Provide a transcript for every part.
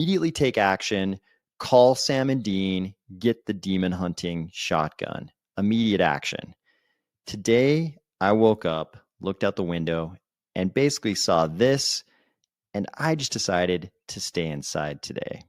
Immediately take action, call Sam and Dean, get the demon hunting shotgun. Immediate action. Today, I woke up, looked out the window, and basically saw this, and I just decided to stay inside today.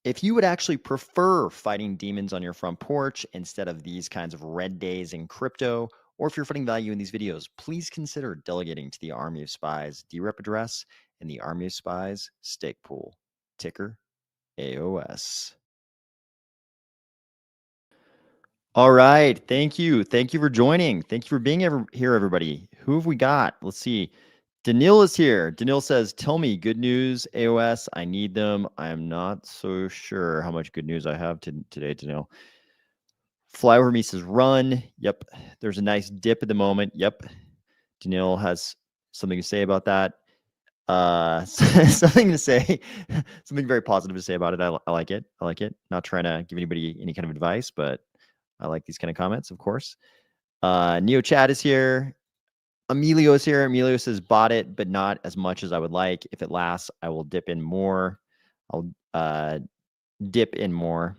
If you would actually prefer fighting demons on your front porch instead of these kinds of red days in crypto, or if you're finding value in these videos, please consider delegating to the Army of Spies DRep address and the Army of Spies stake pool, ticker AOS. All right. Thank you. Thank you for joining. Thank you for being here, everybody. Who have we got? Let's see. Daniil is here. Daniil says, tell me good news, AOS. I need them. I am not so sure how much good news I have today, Daniil. Fly over me says, run. Yep. There's a nice dip at the moment. Yep. Daniil has something to say about that. Something to say, something very positive to say about it. I like it. I like it. Not trying to give anybody any kind of advice, but I like these kind of comments, of course. Neo Chad is here. Emilio is here. Emilio says, bought it, but not as much as I would like. If it lasts, I will dip in more. I'll dip in more.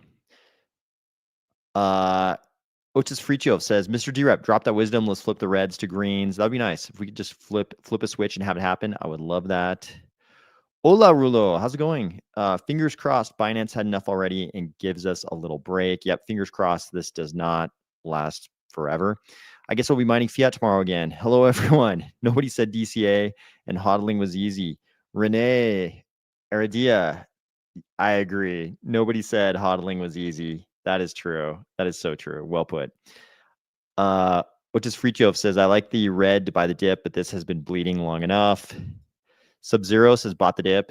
Otis Fricio says, Mr. DRep, drop that wisdom. Let's flip the reds to greens. That'd be nice. If we could just flip a switch and have it happen, I would love that. Hola, Rulo. How's it going? Fingers crossed Binance had enough already and gives us a little break. Yep, fingers crossed this does not last forever. I guess I'll be mining fiat tomorrow again. Hello, everyone. Nobody said DCA and hodling was easy. Renee, Aradia, I agree. Nobody said hodling was easy. That is true. That is so true. Well put. Otis Frichov says, I like the red to buy the dip, but this has been bleeding long enough. Sub-Zero says, bought the dip.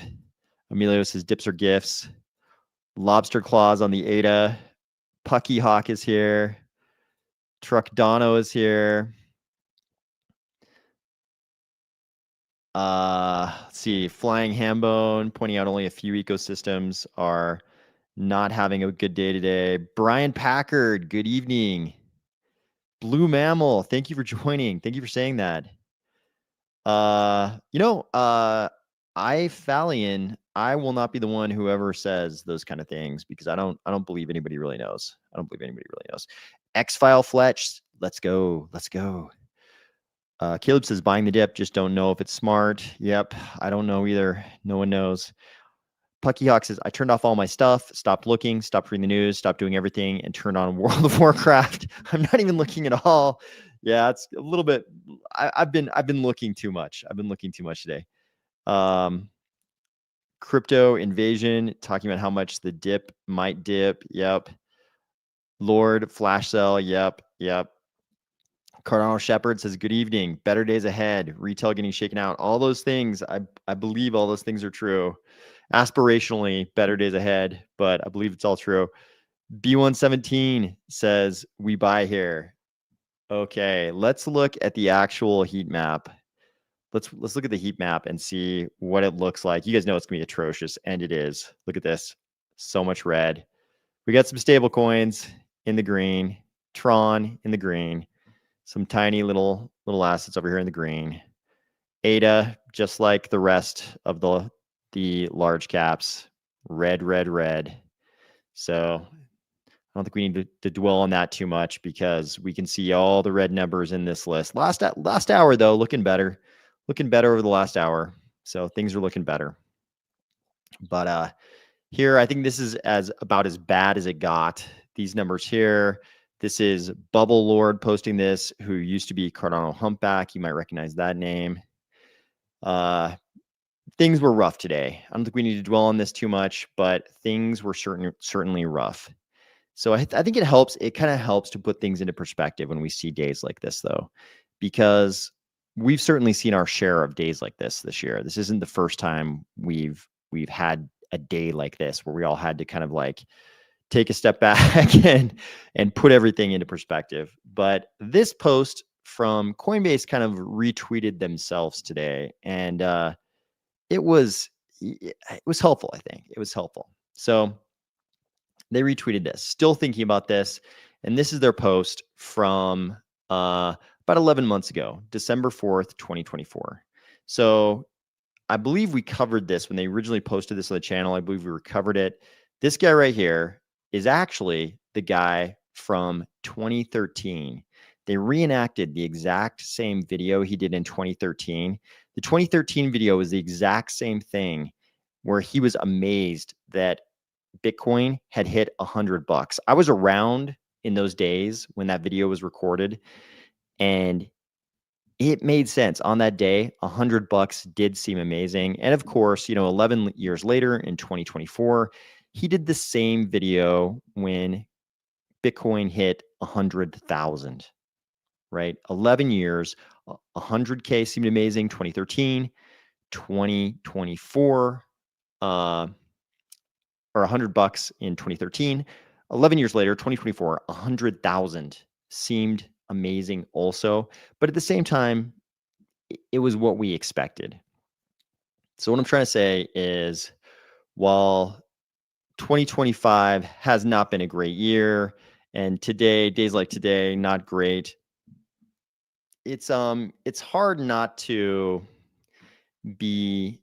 Emilio says, dips are gifts. Lobster Claws on the ADA. Pucky Hawk is here. Truck Dono is here. Let's see. Flying Hambone pointing out only a few ecosystems are not having a good day today. Brian Packard, good evening. Blue Mammal, thank you for joining. Thank you for saying that. Phalian, I will not be the one who ever says those kind of things because I don't believe anybody really knows. I don't believe anybody really knows. X-File Fletch, let's go. Let's go. Caleb says, buying the dip, just don't know if it's smart. Yep, I don't know either. No one knows. Pucky Hawk says, I turned off all my stuff, stopped looking, stopped reading the news, stopped doing everything, and turned on World of Warcraft. I'm not even looking at all. Yeah, it's a little bit. I've been looking too much. I've been looking too much today. Crypto Invasion talking about how much the dip might dip. Yep. Lord Flash Sell. Yep. Cardano Shepherd says, good evening. Better days ahead. Retail getting shaken out. All those things. I believe all those things are true. Aspirationally, better days ahead, but I believe it's all true. B117 says, we buy here. Okay, let's look at the actual heat map. Let's look at the heat map and see what it looks like. You guys know it's gonna be atrocious, and it is. Look at this. So much red. We got some stable coins in the green, Tron in the green, some tiny little assets over here in the green. ADA, just like the rest of the large caps, red. So I don't think we need to dwell on that too much because we can see all the red numbers in this list. Last hour though, looking better over the last hour. So things are looking better. But here, I think this is about as bad as it got. These numbers here. This is Bubble Lord posting this, who used to be Cardano Humpback. You might recognize that name. Things were rough today. I don't think we need to dwell on this too much, but things were certainly rough. So I think it helps. It kind of helps to put things into perspective when we see days like this, though, because we've certainly seen our share of days like this year. This isn't the first time we've had a day like this where we all had to kind of like take a step back and put everything into perspective. But this post from Coinbase kind of retweeted themselves today, and it was helpful. I think it was helpful. So they retweeted this, still thinking about this. And this is their post from about 11 months ago, December 4th, 2024. So I believe we covered this when they originally posted this on the channel. I believe we recovered it. This guy right here is actually the guy from 2013. They reenacted the exact same video he did in 2013. The 2013 video was the exact same thing where he was amazed that Bitcoin had hit $100. I was around in those days when that video was recorded, and it made sense on that day. $100 did seem amazing. And of course, 11 years later in 2024, he did the same video when Bitcoin hit 100,000, right? 11 years, 100K seemed amazing. 2013, 2024, or $100 in 2013. 11 years later, 2024, 100,000 seemed amazing also. But at the same time, it was what we expected. So what I'm trying to say is, while 2025 has not been a great year, and today, days like today, not great, it's hard not to be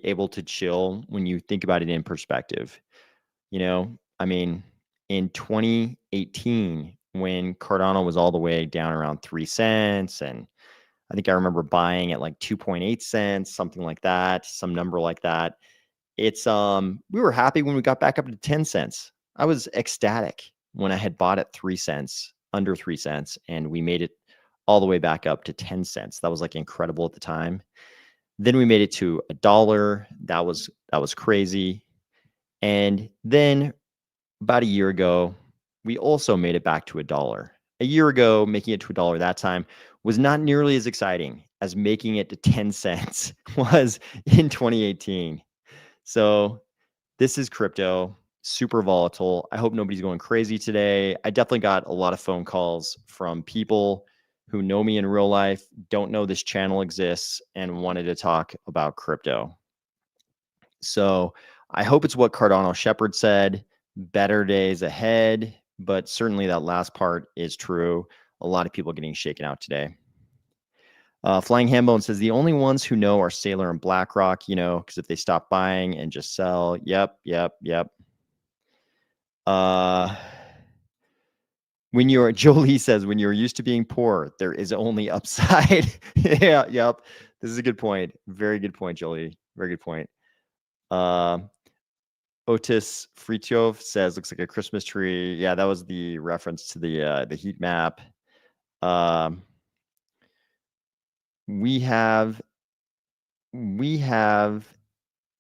able to chill when you think about it in perspective. I mean, in 2018, when Cardano was all the way down around 3 cents, and I think I remember buying at like 2.8 cents, something like that, some number like that. It's we were happy when we got back up to 10 cents. I was ecstatic when I had bought at 3 cents, under 3 cents, and we made it all the way back up to 10 cents. That was like incredible at the time. Then we made it to $1. That was crazy. And then about a year ago, we also made it back to $1. A year ago, making it to $1 that time was not nearly as exciting as making it to 10 cents was in 2018. So this is crypto, super volatile. I hope nobody's going crazy today. I definitely got a lot of phone calls from people who know me in real life, don't know this channel exists, and wanted to talk about crypto. So I hope it's what Cardano Shepherd said, better days ahead, but certainly that last part is true. A lot of people getting shaken out today. Flying Hambone says the only ones who know are Sailor and BlackRock, because if they stop buying and just sell, yep. Jolie says, when you're used to being poor, there is only upside. Yeah, yep. This is a good point. Very good point, Jolie. Very good point. Otis Fritjov says, looks like a Christmas tree. Yeah, that was the reference to the heat map. We have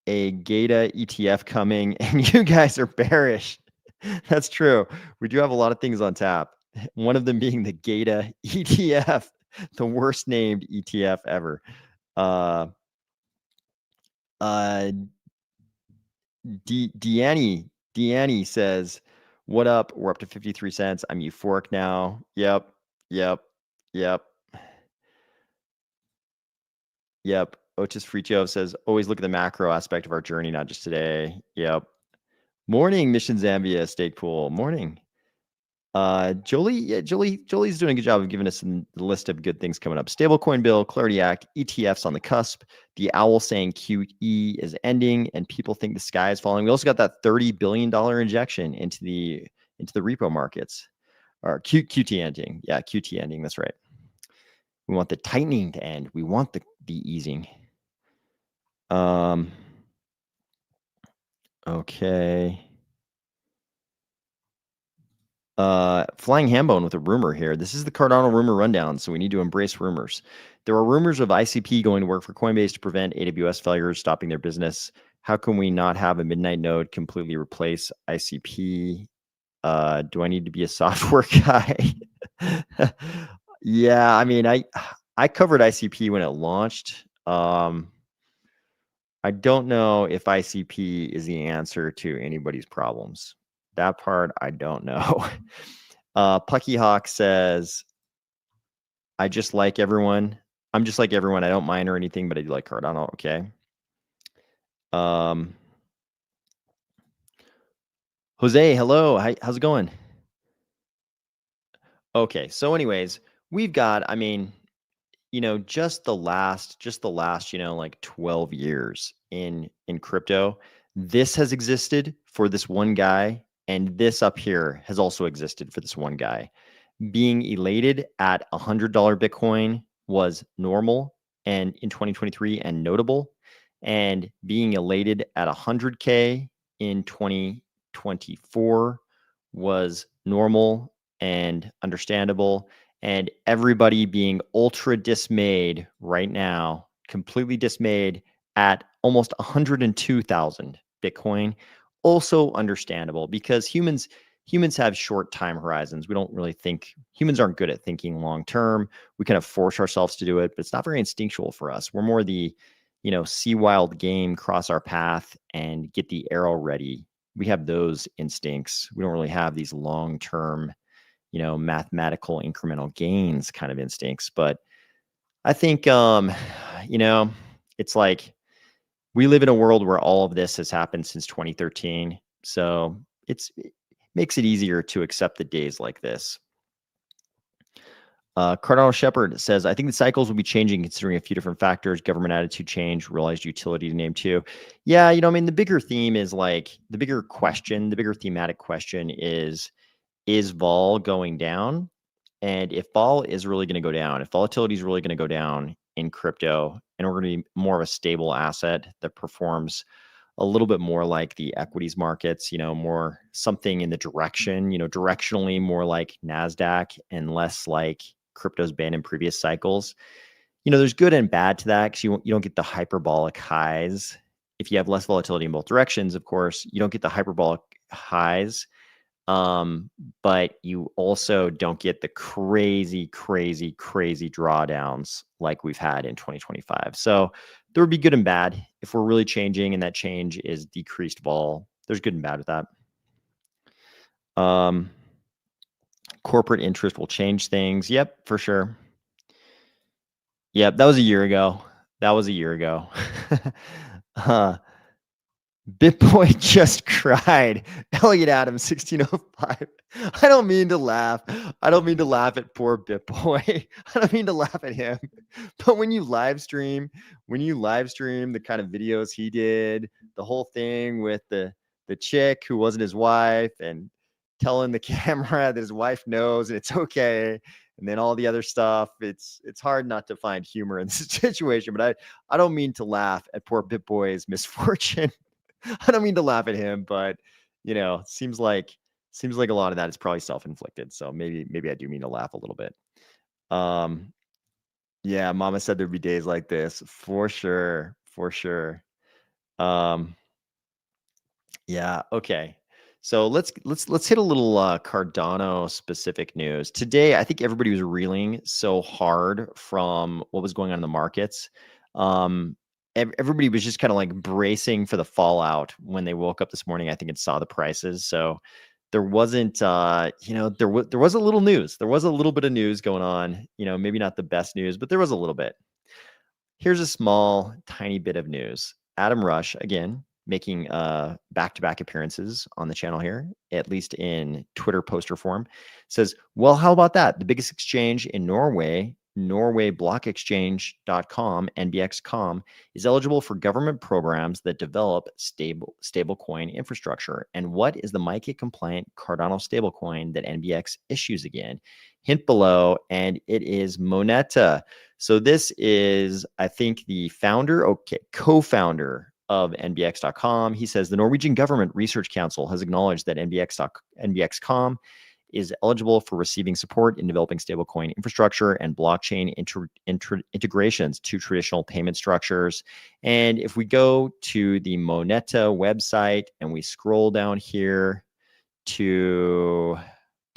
a GATA ETF coming, and you guys are bearish. That's true. We do have a lot of things on tap. One of them being the GATA ETF, the worst named ETF ever. Deannie says, what up? We're up to 53 cents. I'm euphoric now. Yep. Otis Fricho says, always look at the macro aspect of our journey, not just today. Yep. Morning, Mission Zambia Stake Pool. Morning. Jolie's doing a good job of giving us the list of good things coming up. Stablecoin bill, Clarity Act, ETFs on the cusp. The owl saying QE is ending, and people think the sky is falling. We also got that $30 billion injection into the repo markets, or QT ending. Yeah, QT ending. That's right. We want the tightening to end. We want the easing. Okay. Flying Hambone with a rumor here. This is the Cardano rumor rundown, so we need to embrace rumors. There are rumors of ICP going to work for Coinbase to prevent AWS failures, stopping their business. How can we not have a midnight node completely replace ICP? Do I need to be a software guy? Yeah, I mean, I covered ICP when it launched. I don't know if ICP is the answer to anybody's problems. That part, I don't know. Pucky Hawk says, I'm just like everyone. I don't mind or anything, but I do like Cardano. Okay. Jose, hello. How's it going? Okay. So anyways, we've got, I mean, just the last, like 12 years in crypto, this has existed for this one guy, and this up here has also existed for this one guy. Being elated at $100 Bitcoin was normal and in 2023 and notable, and being elated at 100K in 2024 was normal and understandable, and everybody being ultra dismayed right now, completely dismayed at almost 102,000 Bitcoin, also understandable, because humans have short time horizons. We don't really think, humans aren't good at thinking long term. We kind of force ourselves to do it, but it's not very instinctual for us. We're more the, see wild game, cross our path, and get the arrow ready. We have those instincts. We don't really have these long term, mathematical incremental gains kind of instincts. But I think, it's like we live in a world where all of this has happened since 2013. So it makes it easier to accept the days like this. Cardano Shepherd says, I think the cycles will be changing considering a few different factors: government attitude change, realized utility to name two. Yeah, the bigger theme is like the bigger thematic question is vol going down? And if vol is really going to go down, if volatility is really going to go down in crypto, and we're going to be more of a stable asset that performs a little bit more like the equities markets, more something in the direction, directionally more like NASDAQ and less like crypto's been in previous cycles. There's good and bad to that, because you don't get the hyperbolic highs. If you have less volatility in both directions, of course, you don't get the hyperbolic highs. But you also don't get the crazy drawdowns like we've had in 2025. So there would be good and bad. If we're really changing and that change is decreased vol, there's good and bad with that. Corporate interest will change things. Yep, for sure. Yep, that was a year ago. BitBoy just cried. Elliot Adams, 1605. I don't mean to laugh. I don't mean to laugh at poor BitBoy. I don't mean to laugh at him. But when you live stream the kind of videos he did, the whole thing with the chick who wasn't his wife, and telling the camera that his wife knows and it's okay, and then all the other stuff, it's hard not to find humor in this situation. But I don't mean to laugh at poor BitBoy's misfortune. I don't mean to laugh at him, but seems like a lot of that is probably self-inflicted. So maybe I do mean to laugh a little bit. Yeah, Mama said there'd be days like this for sure, for sure. Yeah, okay. So let's hit a little Cardano specific news. Today, I think everybody was reeling so hard from what was going on in the markets. Everybody was just kind of like bracing for the fallout when they woke up this morning, I think, and saw the prices. So there wasn't, there was a little news. There was a little bit of news going on. Maybe not the best news, but there was a little bit. Here's a small, tiny bit of news. Adam Rush, again, making back-to-back appearances on the channel here, at least in Twitter poster form, says, well, how about that? The biggest exchange in Norway, NorwayBlockExchange.com, NBX.com, is eligible for government programs that develop stablecoin infrastructure. And what is the MiCA-compliant Cardano stablecoin that NBX issues again? Hint below, and it is Moneta. So this is, I think, the co-founder of NBX.com. He says the Norwegian Government Research Council has acknowledged that NBX.com is eligible for receiving support in developing stablecoin infrastructure and blockchain integrations to traditional payment structures. And if we go to the Moneta website and we scroll down here to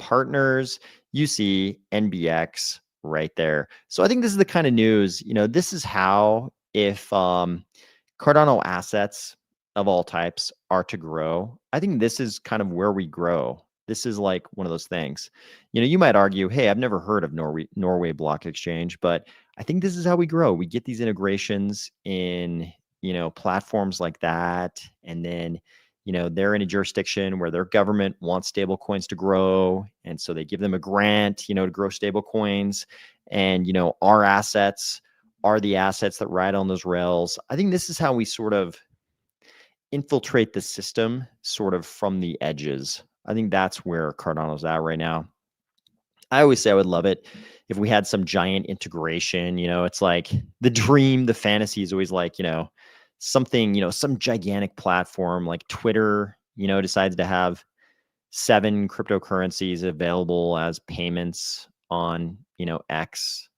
partners, you see NBX right there. So I think this is the kind of news, this is how, if Cardano assets of all types are to grow, I think this is kind of where we grow. This is like one of those things. You might argue, hey, I've never heard of Norway Block Exchange, but I think this is how we grow. We get these integrations in, platforms like that, and then they're in a jurisdiction where their government wants stable coins to grow. And so they give them a grant, to grow stable coins. And, our assets are the assets that ride on those rails. I think this is how we sort of infiltrate the system sort of from the edges. I think that's where Cardano's at right now. I always say I would love it if we had some giant integration. It's like the dream, the fantasy is always like, something, some gigantic platform like Twitter, decides to have 7 cryptocurrencies available as payments on, X.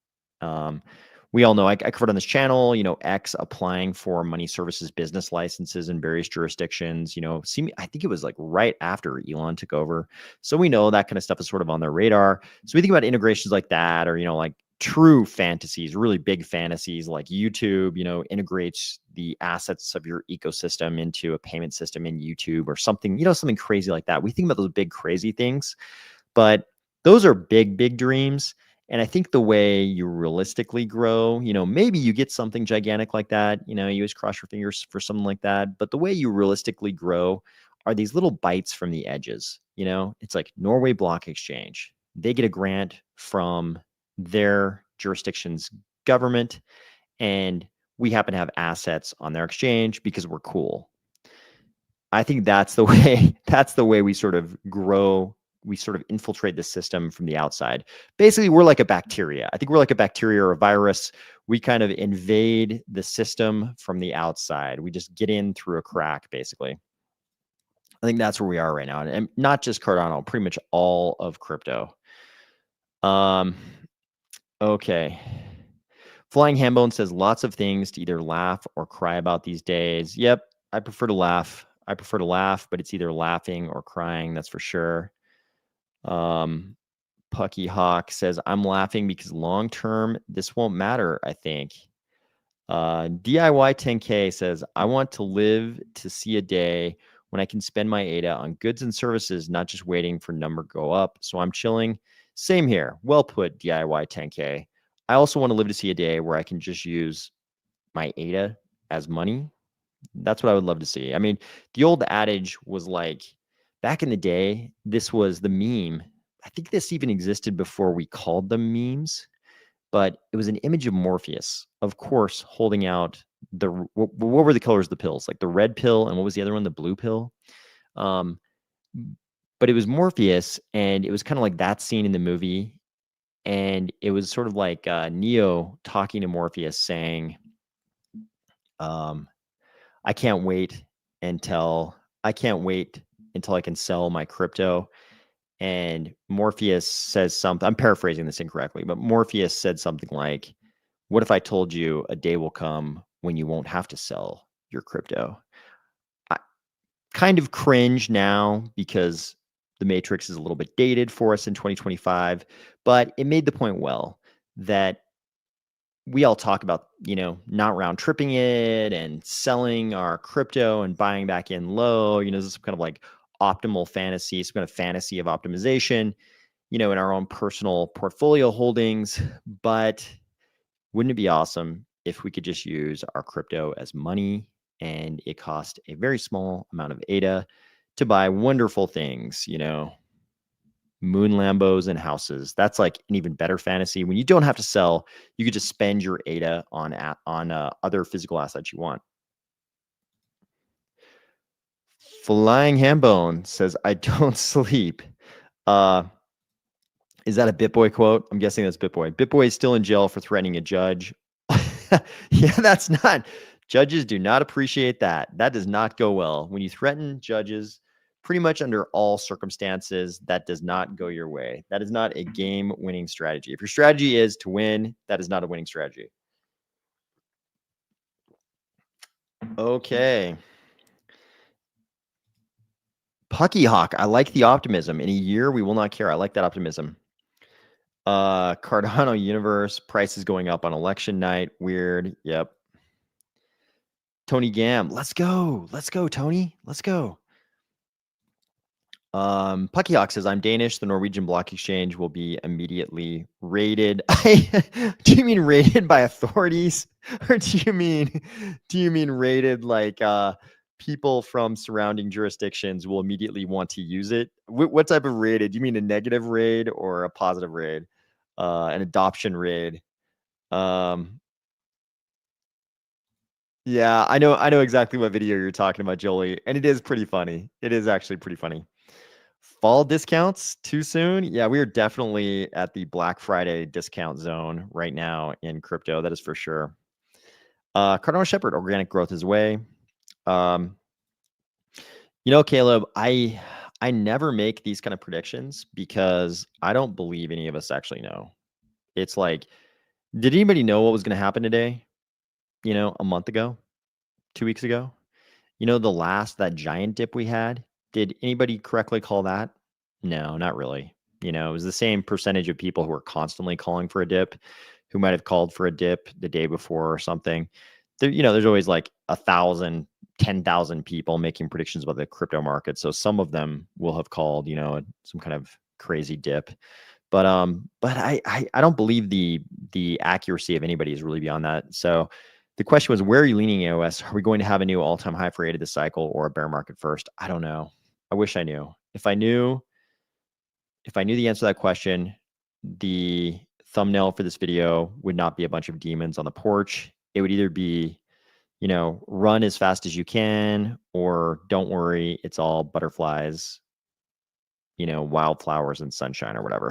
We all know I covered on this channel, X applying for money services business licenses in various jurisdictions, I think it was like right after Elon took over. So we know that kind of stuff is sort of on their radar. So we think about integrations like that, or, like true fantasies, really big fantasies like YouTube, integrates the assets of your ecosystem into a payment system in YouTube or something, something crazy like that. We think about those big, crazy things, but those are big, big dreams. And I think the way you realistically grow, maybe you get something gigantic like that, you always cross your fingers for something like that. But the way you realistically grow are these little bites from the edges. It's like Norway Block Exchange. They get a grant from their jurisdiction's government, and we happen to have assets on their exchange because we're cool. I think that's the way we sort of grow. We sort of infiltrate the system from the outside. Basically, we're like a bacteria. I think we're like a bacteria or a virus. We kind of invade the system from the outside. We just get in through a crack, basically. I think that's where we are right now. And not just Cardano, pretty much all of crypto. Okay. Flying Hambone says lots of things to either laugh or cry about these days. Yep, I prefer to laugh. But it's either laughing or crying, that's for sure. Pucky Hawk says, I'm laughing because long term, this won't matter, I think. DIY 10K says, I want to live to see a day when I can spend my ADA on goods and services, not just waiting for number go up. So I'm chilling. Same here. Well put, DIY 10K. I also want to live to see a day where I can just use my ADA as money. That's what I would love to see. I mean, the old adage was like, back in the day, this was the meme. I think this even existed before we called them memes, but it was an image of Morpheus, of course, holding out what were the colors of the pills? Like the red pill, and what was the other one? The blue pill. But it was Morpheus, and it was kind of like that scene in the movie. And it was sort of like Neo talking to Morpheus saying, I can't wait until I can sell my crypto. And Morpheus says something, I'm paraphrasing this incorrectly, but Morpheus said something like, what if I told you a day will come when you won't have to sell your crypto? I kind of cringe now because the Matrix is a little bit dated for us in 2025, but it made the point well that we all talk about, not round tripping it and selling our crypto and buying back in low, this is kind of like optimal fantasy, some kind of fantasy of optimization, in our own personal portfolio holdings. But wouldn't it be awesome if we could just use our crypto as money and it cost a very small amount of ADA to buy wonderful things, moon Lambos and houses? That's like an even better fantasy. When you don't have to sell, you could just spend your ADA on other physical assets you want. Flying Hambone says, I don't sleep. Is that a BitBoy quote? I'm guessing that's BitBoy. BitBoy is still in jail for threatening a judge. Yeah, that's not. Judges do not appreciate that. That does not go well. When you threaten judges, pretty much under all circumstances, that does not go your way. That is not a game-winning strategy. If your strategy is to win, that is not a winning strategy. Okay. Pucky Hawk, I like the optimism. In a year, we will not care. I like that optimism. Cardano universe, prices going up on election night. Weird. Yep. Tony Gam, let's go. Let's go, Tony. Let's go. Pucky Hawk says, I'm Danish. The Norwegian Block Exchange will be immediately raided. Do you mean raided by authorities? Or do you mean raided like people from surrounding jurisdictions will immediately want to use it. What type of raid? Do you mean a negative raid or a positive raid? An adoption raid? Um, yeah, I know exactly what video you're talking about, Jolie, and it is pretty funny. It is actually pretty funny. Fall discounts too soon? Yeah, we are definitely at the Black Friday discount zone right now in crypto. That is for sure. Cardano Shepherd, organic growth is way. Caleb, I never make these kind of predictions because I don't believe any of us actually know. It's like, did anybody know what was going to happen today? A month ago, 2 weeks ago? That giant dip we had, did anybody correctly call that? No, not really. It was the same percentage of people who were constantly calling for a dip, who might have called for a dip the day before or something. There's always like 1,000, 10,000 people making predictions about the crypto market. So some of them will have called, some kind of crazy dip. But I don't believe the accuracy of anybody is really beyond that. So the question was, where are you leaning, AOS? Are we going to have a new all-time high for rate of the cycle or a bear market first? I don't know. I wish I knew. If I knew the answer to that question, the thumbnail for this video would not be a bunch of demons on the porch. It would either be, run as fast as you can, or don't worry, it's all butterflies, wildflowers and sunshine or whatever.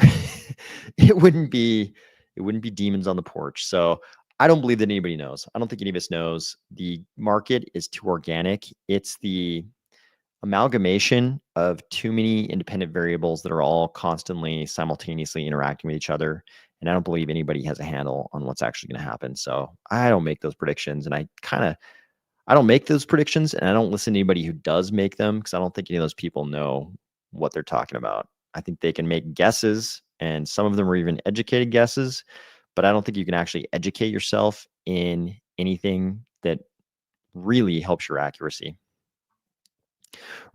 it wouldn't be demons on the porch. So I don't believe that anybody knows. I don't think any of us knows. The market is too organic. It's the amalgamation of too many independent variables that are all constantly simultaneously interacting with each other. And I don't believe anybody has a handle on what's actually going to happen. So I don't make those predictions. And I don't make those predictions, and I don't listen to anybody who does make them, because I don't think any of those people know what they're talking about. I think they can make guesses, and some of them are even educated guesses, but I don't think you can actually educate yourself in anything that really helps your accuracy.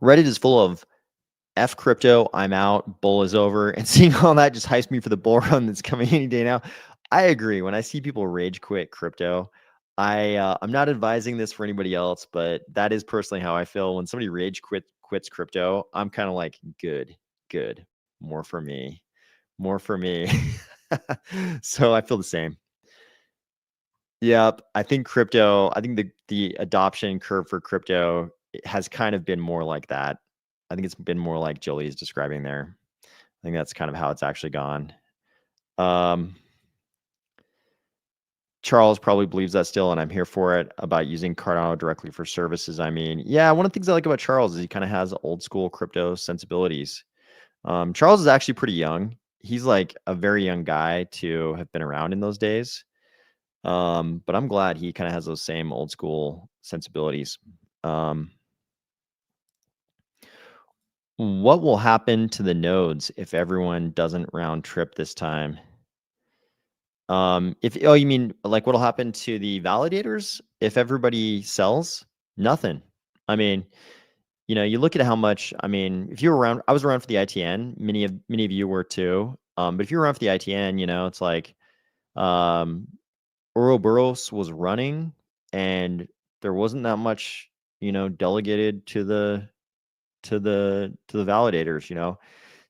Reddit is full of F crypto, I'm out, bull is over, and seeing all that just hypes me for the bull run that's coming any day now. I agree. When I see people rage quit crypto, I'm not advising this for anybody else, but that is personally how I feel. When somebody quits crypto, I'm kind of like, good, more for me. So I feel the same. Yep. I think the adoption curve for crypto has kind of been more like that. I think it's been more like Jolie is describing there. I think that's kind of how it's actually gone. Charles probably believes that still, and I'm here for it, about using Cardano directly for services. I mean, yeah, one of the things I like about Charles is he kind of has old school crypto sensibilities. Charles is actually pretty young. He's like a very young guy to have been around in those days. But I'm glad he kind of has those same old school sensibilities. What will happen to the nodes if everyone doesn't round trip this time? You mean like what'll happen to the validators if everybody sells? Nothing. I mean, you look at how much. I mean, if you were around, I was around for the ITN. Many of you were too. But if you're around for the ITN, it's like, Ouroboros was running, and there wasn't that much, delegated to the validators.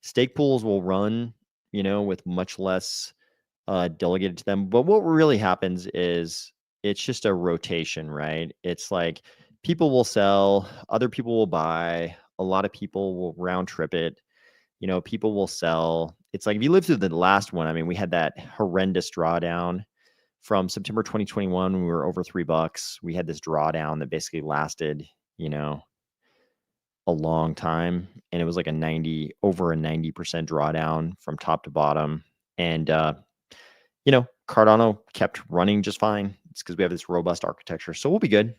Stake pools will run, with much less delegated to them. But what really happens is it's just a rotation, right? It's like people will sell, other people will buy, a lot of people will round trip it. People will sell. It's like if you live through the last one, I mean, we had that horrendous drawdown from September 2021 when we were over $3. We had this drawdown that basically lasted, a long time, and it was like over a 90% drawdown from top to bottom. And Cardano kept running just fine. It's because we have this robust architecture, so we'll be good.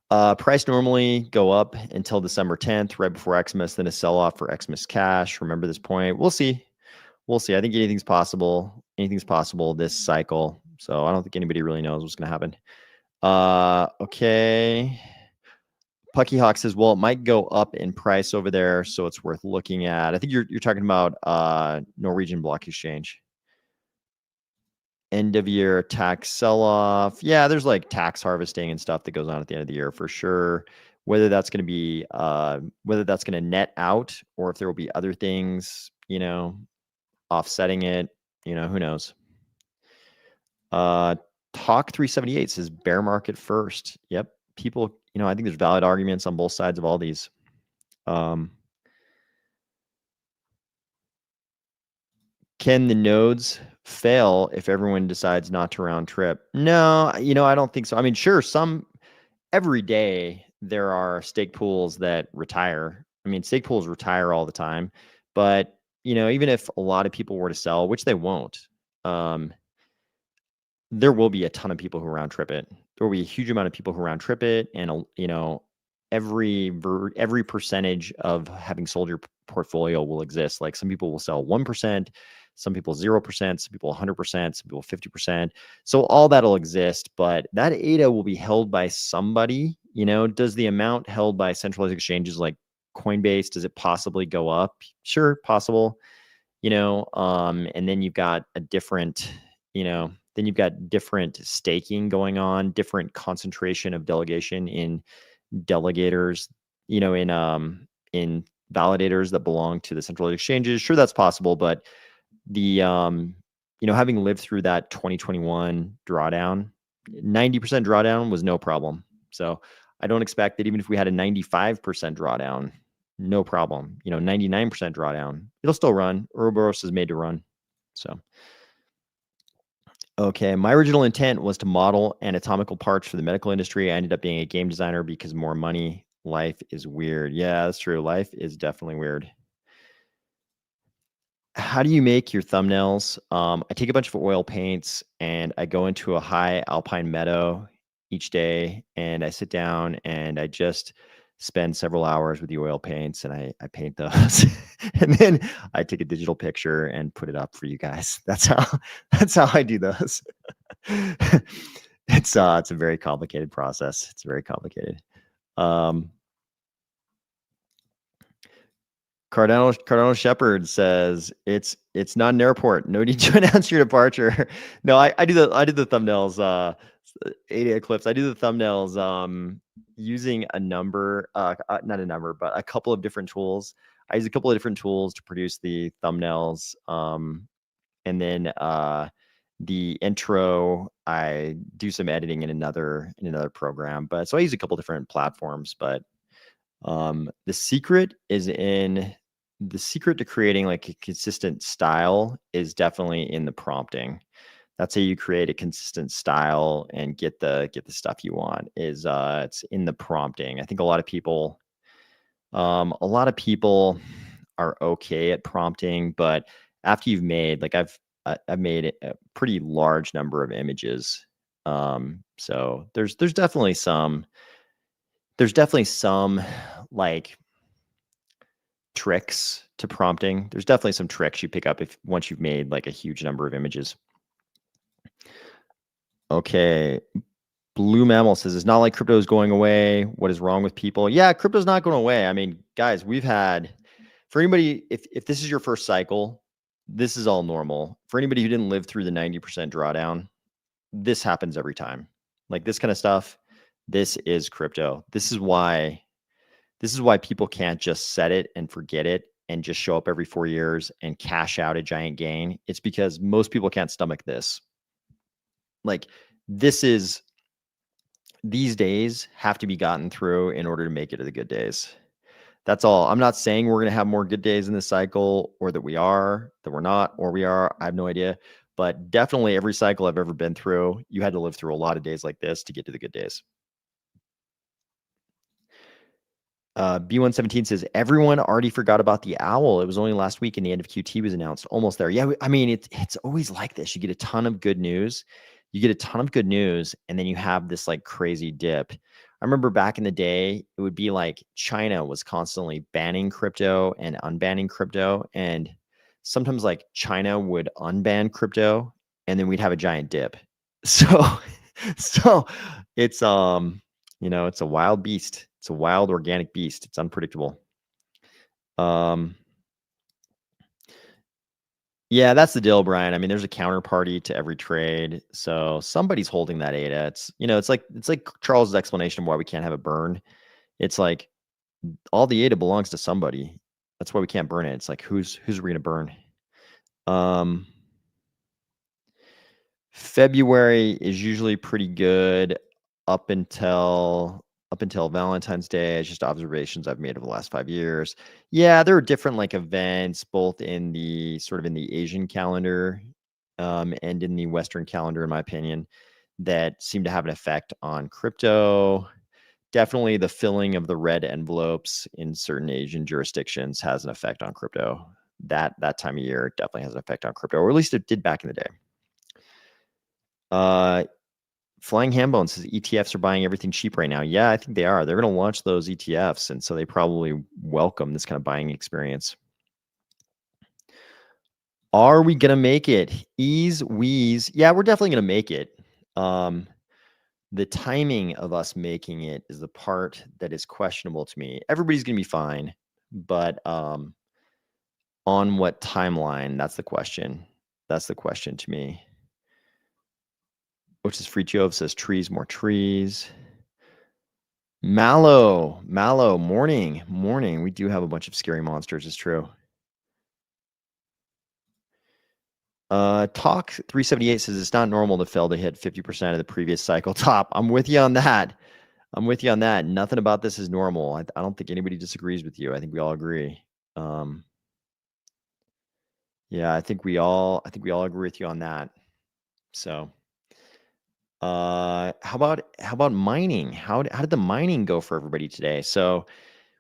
Price normally go up until December 10th, right before Xmas, then a sell-off for Xmas cash. Remember this point. We'll see. I think anything's possible. Anything's possible this cycle. So I don't think anybody really knows what's going to happen. Okay. Pucky Hawk says, well, it might go up in price over there, so it's worth looking at. I think you're talking about Norwegian Block Exchange. End of year tax sell-off. Yeah, there's like tax harvesting and stuff that goes on at the end of the year for sure. Whether that's going to be whether that's going to net out or if there will be other things, offsetting it, who knows. Talk 378 says bear market first. Yep. People, I think there's valid arguments on both sides of all these. Can the nodes fail if everyone decides not to round trip? No, I don't think so. I mean, sure, every day there are stake pools that retire. I mean, stake pools retire all the time, but even if a lot of people were to sell, which they won't, there will be a ton of people who round trip it. There will be a huge amount of people who round trip it, and every percentage of having sold your portfolio will exist. Like some people will sell 1%, some people 0%, some people 100%, some people 50%. So all that'll exist, but that ADA will be held by somebody. Does the amount held by centralized exchanges like Coinbase, does it possibly go up? Sure, possible. And then you've got different staking going on, different concentration of delegation in delegators, in validators that belong to the centralized exchanges. Sure, that's possible, but the having lived through that 2021 drawdown, 90% drawdown was no problem. So I don't expect that even if we had a 95% drawdown, no problem. 99% drawdown, it'll still run. Ouroboros is made to run. So okay, my original intent was to model anatomical parts for the medical industry. I ended up being a game designer because more money. Life is weird. Yeah, that's true. Life is definitely weird. How do you make your thumbnails? I take a bunch of oil paints and I go into a high alpine meadow each day and I sit down and I just spend several hours with the oil paints and I paint those. And then I take a digital picture and put it up for you guys. That's how I do those. It's a very complicated process. It's very complicated. Cardano Shepherd says it's not an airport. No need to announce your departure. No, I do the thumbnails. 8 clips. I do the thumbnails using a number, not a number, but a couple of different tools. I use a couple of different tools to produce the thumbnails. And then the intro, I do some editing in another program. But so I use a couple different platforms, but the secret to creating like a consistent style is definitely in the prompting. That's how you create a consistent style and get the stuff you want is it's in the prompting. I think a lot of people are okay at prompting, but after you've made, like I've made a pretty large number of images. So there's definitely some like tricks to prompting. There's definitely some tricks you pick up once you've made like a huge number of images. Okay. Blue Mammal says, it's not like crypto is going away. What is wrong with people? Yeah, crypto's not going away. I mean, guys, we've had, for anybody, if this is your first cycle, this is all normal. For anybody who didn't live through the 90% drawdown, this happens every time. Like this kind of stuff, this is crypto. This is why people can't just set it and forget it and just show up every 4 years and cash out a giant gain. It's because most people can't stomach this. Like these days have to be gotten through in order to make it to the good days. That's all. I'm not saying we're going to have more good days in this cycle or that we're not, or we are. I have no idea. But definitely every cycle I've ever been through, you had to live through a lot of days like this to get to the good days. B117 says, everyone already forgot about the owl. It was only last week and the end of QT was announced. Almost there. Yeah, I mean, it's always like this. You get a ton of good news. And then you have this like crazy dip. I remember back in the day, it would be like China was constantly banning crypto and unbanning crypto. And sometimes like China would unban crypto and then we'd have a giant dip. So it's, it's a wild beast. It's a wild organic beast. It's unpredictable. Yeah, that's the deal, Brian. I mean, there's a counterparty to every trade, so somebody's holding that ADA. It's like Charles's explanation of why we can't have it burn. It's like all the ADA belongs to somebody. That's why we can't burn it. It's like who's we gonna burn? February is usually pretty good up until Valentine's Day. It's just observations I've made over the last 5 years. Yeah, there are different like events both in the sort of in the Asian calendar and in the Western calendar, in my opinion, that seem to have an effect on crypto. Definitely the filling of the red envelopes in certain Asian jurisdictions has an effect on crypto. That time of year definitely has an effect on crypto, or at least it did back in the day. Flying Hambone says ETFs are buying everything cheap right now. Yeah, I think they are. They're going to launch those ETFs, and so they probably welcome this kind of buying experience. Are we going to make it? Ease, wheeze. Yeah, we're definitely going to make it. The timing of us making it is the part that is questionable to me. Everybody's going to be fine, but on what timeline? That's the question. That's the question to me. Which is Free Jove says trees, more trees. Mallow, morning. We do have a bunch of scary monsters, it's true. Talk 378 says it's not normal to fail to hit 50% of the previous cycle top. I'm with you on that. Nothing about this is normal. I don't think anybody disagrees with you. I think we all agree. Yeah, I think we all agree with you on that. So, how about mining? How did the mining go for everybody today? So,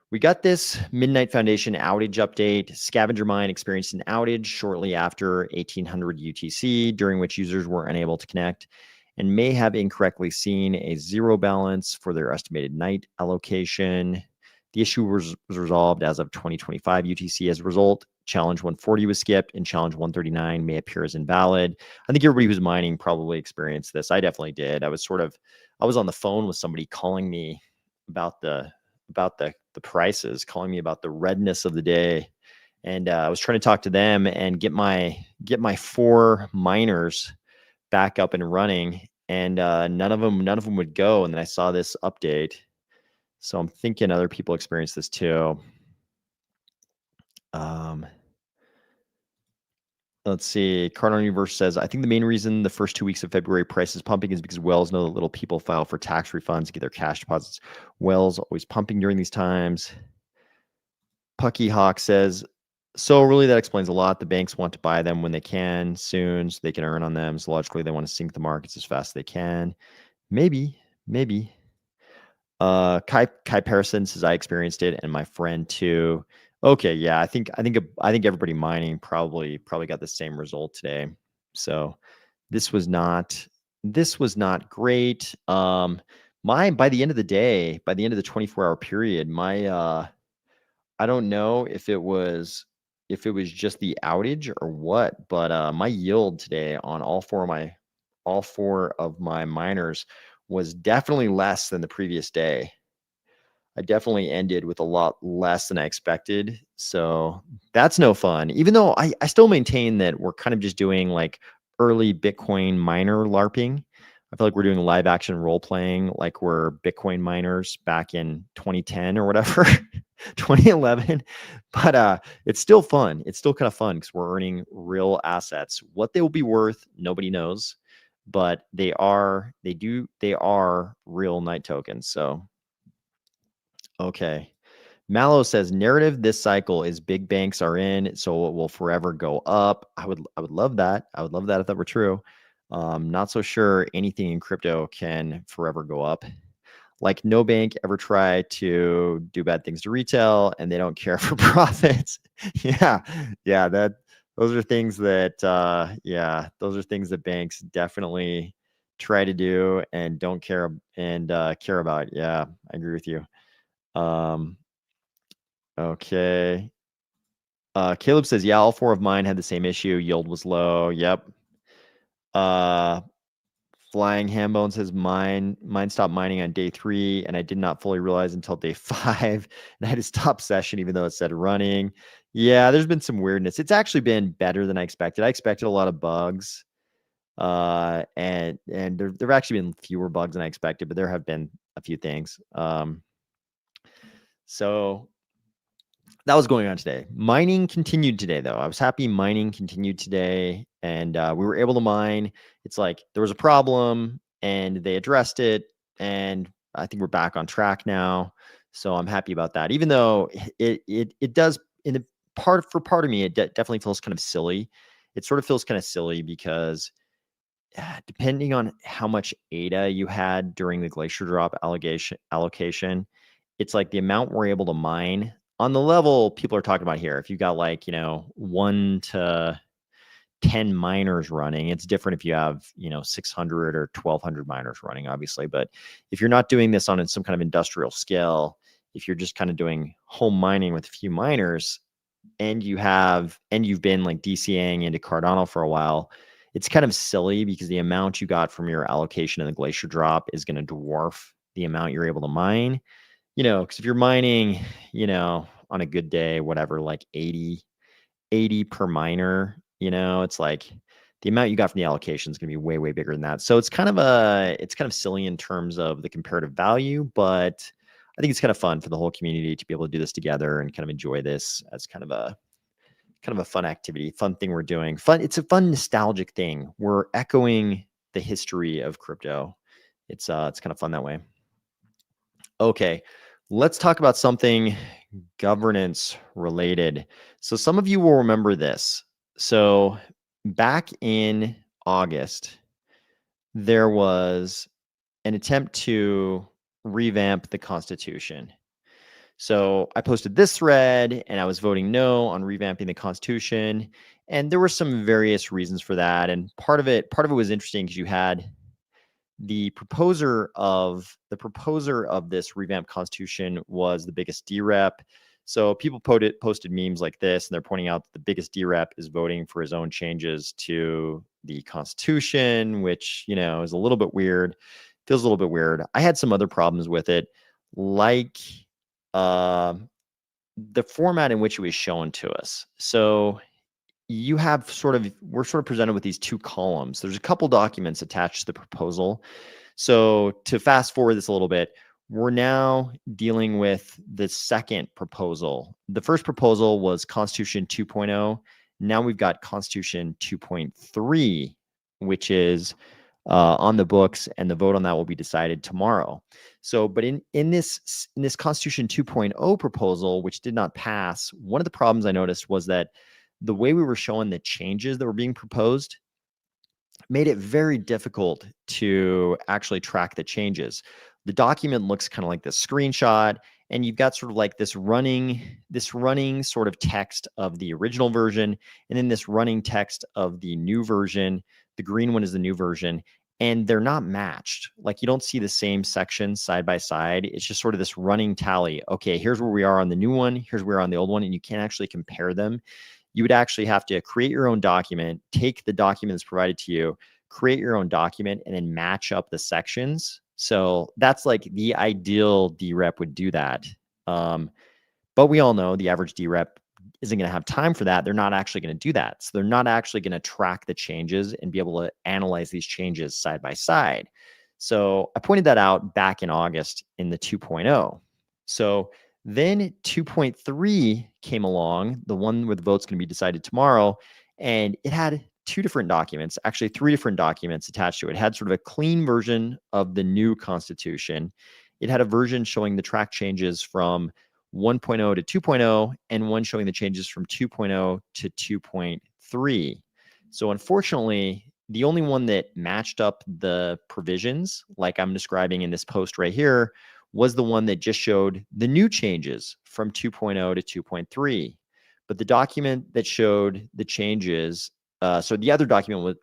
we got this Midnight Foundation outage update. Scavenger Mine experienced an outage shortly after 1800 UTC, during which users were unable to connect and may have incorrectly seen a zero balance for their estimated night allocation. The issue was resolved as of 2025 UTC. As a result, challenge 140 was skipped and challenge 139 may appear as invalid. I think everybody who's mining probably experienced this. I definitely did. I was on the phone with somebody calling me about the prices, calling me about the redness of the day, and I was trying to talk to them and get my 4 miners back up and running, and none of them would go. And then I saw this update, so I'm thinking other people experience this too. Let's see. Cardano Universe says, I think the main reason the first 2 weeks of February price is pumping is because whales know that little people file for tax refunds to get their cash deposits. Whales always pumping during these times. Pucky Hawk says, so really that explains a lot. The banks want to buy them when they can soon so they can earn on them. So logically they want to sink the markets as fast as they can. Maybe. Kai Parison says I experienced it and my friend too. Okay, yeah, I think everybody mining probably got the same result today. So this was not great. By the end of the day, by the end of the 24-hour period, my I don't know if it was just the outage or what, but my yield today on all four of my miners was definitely less than the previous day. I definitely ended with a lot less than I expected. So that's no fun. Even though I still maintain that we're kind of just doing like early Bitcoin miner LARPing. I feel like we're doing live action role playing like we're Bitcoin miners back in 2010 or whatever, 2011. But it's still fun. It's still kind of fun because we're earning real assets. What they will be worth, nobody knows, but they are real night tokens. So okay. Mallow says narrative this cycle is big banks are in, so it will forever go up. I would love that. I would love that if that were true. Not so sure anything in crypto can forever go up. Like no bank ever tried to do bad things to retail and they don't care for profits. Yeah. Those are things that banks definitely try to do and don't care about. Yeah, I agree with you. Okay. Caleb says, yeah, all 4 of mine had the same issue. Yield was low. Yep. Flying Hambone says mine stopped mining on day 3, and I did not fully realize until day 5. And I had to stop session even though it said running. Yeah, there's been some weirdness. It's actually been better than I expected. I expected a lot of bugs. And there've actually been fewer bugs than I expected, but there have been a few things. So that was going on today. Mining continued today, though. I was happy mining continued today, and we were able to mine. It's like there was a problem, and they addressed it, and I think we're back on track now. So I'm happy about that. Even though it does in the part of me, it definitely feels kind of silly. It sort of feels kind of silly because depending on how much ADA you had during the glacier drop allocation, it's like the amount we're able to mine on the level people are talking about here. If you got like, 1 to 10 miners running, it's different if you have, 600 or 1200 miners running, obviously. But if you're not doing this on some kind of industrial scale, if you're just kind of doing home mining with a few miners, and you've been like DCAing into Cardano for a while, it's kind of silly because the amount you got from your allocation in the glacier drop is going to dwarf the amount you're able to mine. Because if you're mining, on a good day, whatever, like 80 per miner, it's like the amount you got from the allocation is going to be way, way bigger than that. So it's kind of silly in terms of the comparative value, but I think it's kind of fun for the whole community to be able to do this together and kind of enjoy this as kind of a fun activity, fun thing we're doing. It's a fun nostalgic thing. We're echoing the history of crypto. It's kind of fun that way. Okay, let's talk about something governance related. So some of you will remember this. So back in August, there was an attempt to revamp the Constitution. So I posted this thread and I was voting no on revamping the Constitution. And there were some various reasons for that. And part of it was interesting because you had the proposer of this revamped Constitution was the biggest DRep. So people posted memes like this, and they're pointing out that the biggest DRep is voting for his own changes to the Constitution, which, is a little bit weird. Feels a little bit weird. I had some other problems with it, like the format in which it was shown to us. So we're sort of presented with these two columns. There's a couple documents attached to the proposal. So to fast forward this a little bit, we're now dealing with the second proposal. The first proposal was Constitution 2.0. Now we've got Constitution 2.3, which is on the books, and the vote on that will be decided tomorrow. So, but in this Constitution 2.0 proposal, which did not pass, one of the problems I noticed was that the way we were showing the changes that were being proposed made it very difficult to actually track the changes. The document looks kind of like this screenshot, and you've got sort of like this running sort of text of the original version, and then this running text of the new version. The green one is the new version, and they're not matched. Like, you don't see the same sections side by side. It's just sort of this running tally. Okay, here's where we are on the new one, here's where we are on the old one, and you can't actually compare them. You would actually have to create your own document, take the document that's provided to you, create your own document, and then match up the sections. So that's like the ideal DRep would do that. But we all know the average DRep isn't going to have time for that. They're not actually going to do that. So they're not actually going to track the changes and be able to analyze these changes side by side. So I pointed that out back in August in the 2.0. So then 2.3 came along, the one where the vote's going to be decided tomorrow, and it had two different documents, actually three different documents attached to it. It had sort of a clean version of the new Constitution. It had a version showing the track changes from 1.0 to 2.0, and one showing the changes from 2.0 to 2.3. So unfortunately, the only one that matched up the provisions, like I'm describing in this post right here, was the one that just showed the new changes from 2.0 to 2.3. But the document that showed the changes, so the other document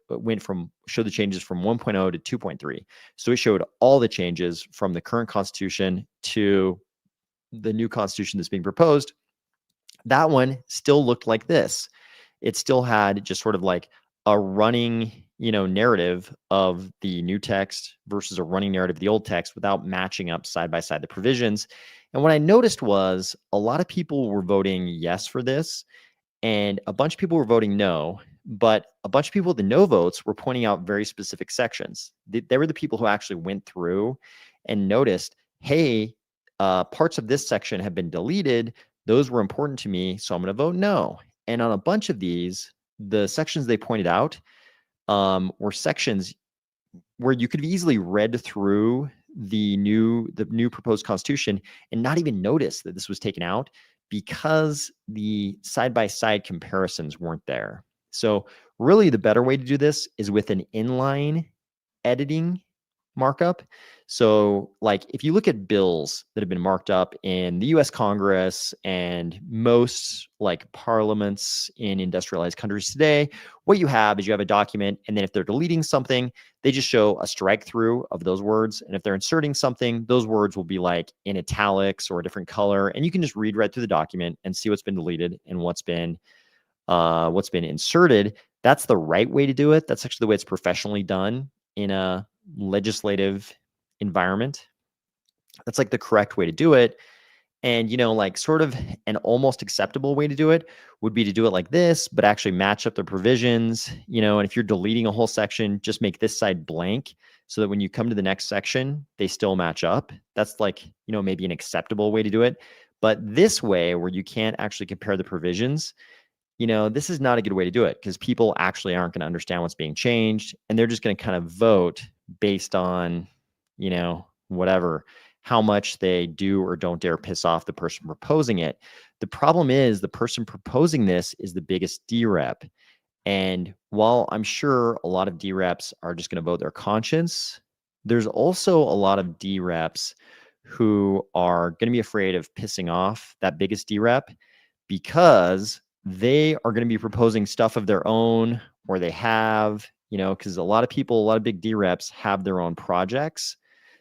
showed the changes from 1.0 to 2.3. So it showed all the changes from the current Constitution to the new Constitution that's being proposed. That one still looked like this. It still had just sort of like a running narrative of the new text versus a running narrative of the old text without matching up side by side the provisions. And what I noticed was a lot of people were voting yes for this, and a bunch of people were voting no, but a bunch of people with the no votes were pointing out very specific sections. They were the people who actually went through and noticed, hey, parts of this section have been deleted. Those were important to me, so I'm going to vote no. And on a bunch of these, the sections they pointed out were sections where you could have easily read through the new proposed constitution and not even notice that this was taken out because the side-by-side comparisons weren't there. So really the better way to do this is with an inline editing markup. So like if you look at bills that have been marked up in the US Congress and most like parliaments in industrialized countries today, what you have is you have a document, and then if they're deleting something, they just show a strike through of those words. And if they're inserting something, those words will be like in italics or a different color. And you can just read right through the document and see what's been deleted and what's been inserted. That's the right way to do it. That's actually the way it's professionally done in a legislative environment. That's like the correct way to do it. And, like sort of an almost acceptable way to do it would be to do it like this, but actually match up the provisions, and if you're deleting a whole section, just make this side blank so that when you come to the next section, they still match up. That's like, maybe an acceptable way to do it. But this way, where you can't actually compare the provisions, this is not a good way to do it because people actually aren't going to understand what's being changed. And they're just going to kind of vote based on, whatever, how much they do or don't dare piss off the person proposing it. The problem is the person proposing this is the biggest DRep. And while I'm sure a lot of DReps are just going to vote their conscience, there's also a lot of DReps who are going to be afraid of pissing off that biggest DRep because they are going to be proposing stuff of their own, or they have, because a lot of big DReps have their own projects.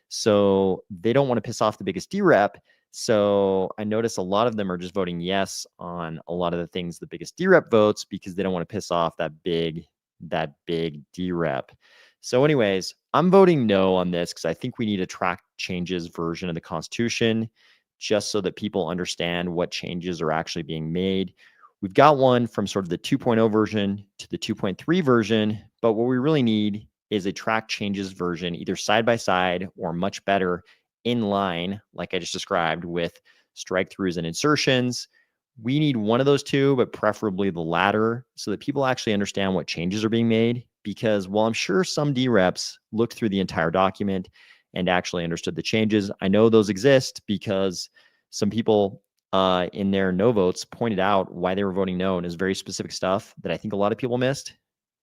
So they don't want to piss off the biggest DRep. So I notice a lot of them are just voting yes on a lot of the things the biggest DRep votes because they don't want to piss off that big DRep. So anyways, I'm voting no on this because I think we need a track changes version of the Constitution just so that people understand what changes are actually being made. We've got one from sort of the 2.0 version to the 2.3 version, but what we really need is a track changes version, either side by side or much better in line, like I just described, with strike throughs and insertions. We need one of those two, but preferably the latter, so that people actually understand what changes are being made. Because while I'm sure some DReps looked through the entire document and actually understood the changes, I know those exist because some people in their no votes pointed out why they were voting no, and is very specific stuff that I think a lot of people missed.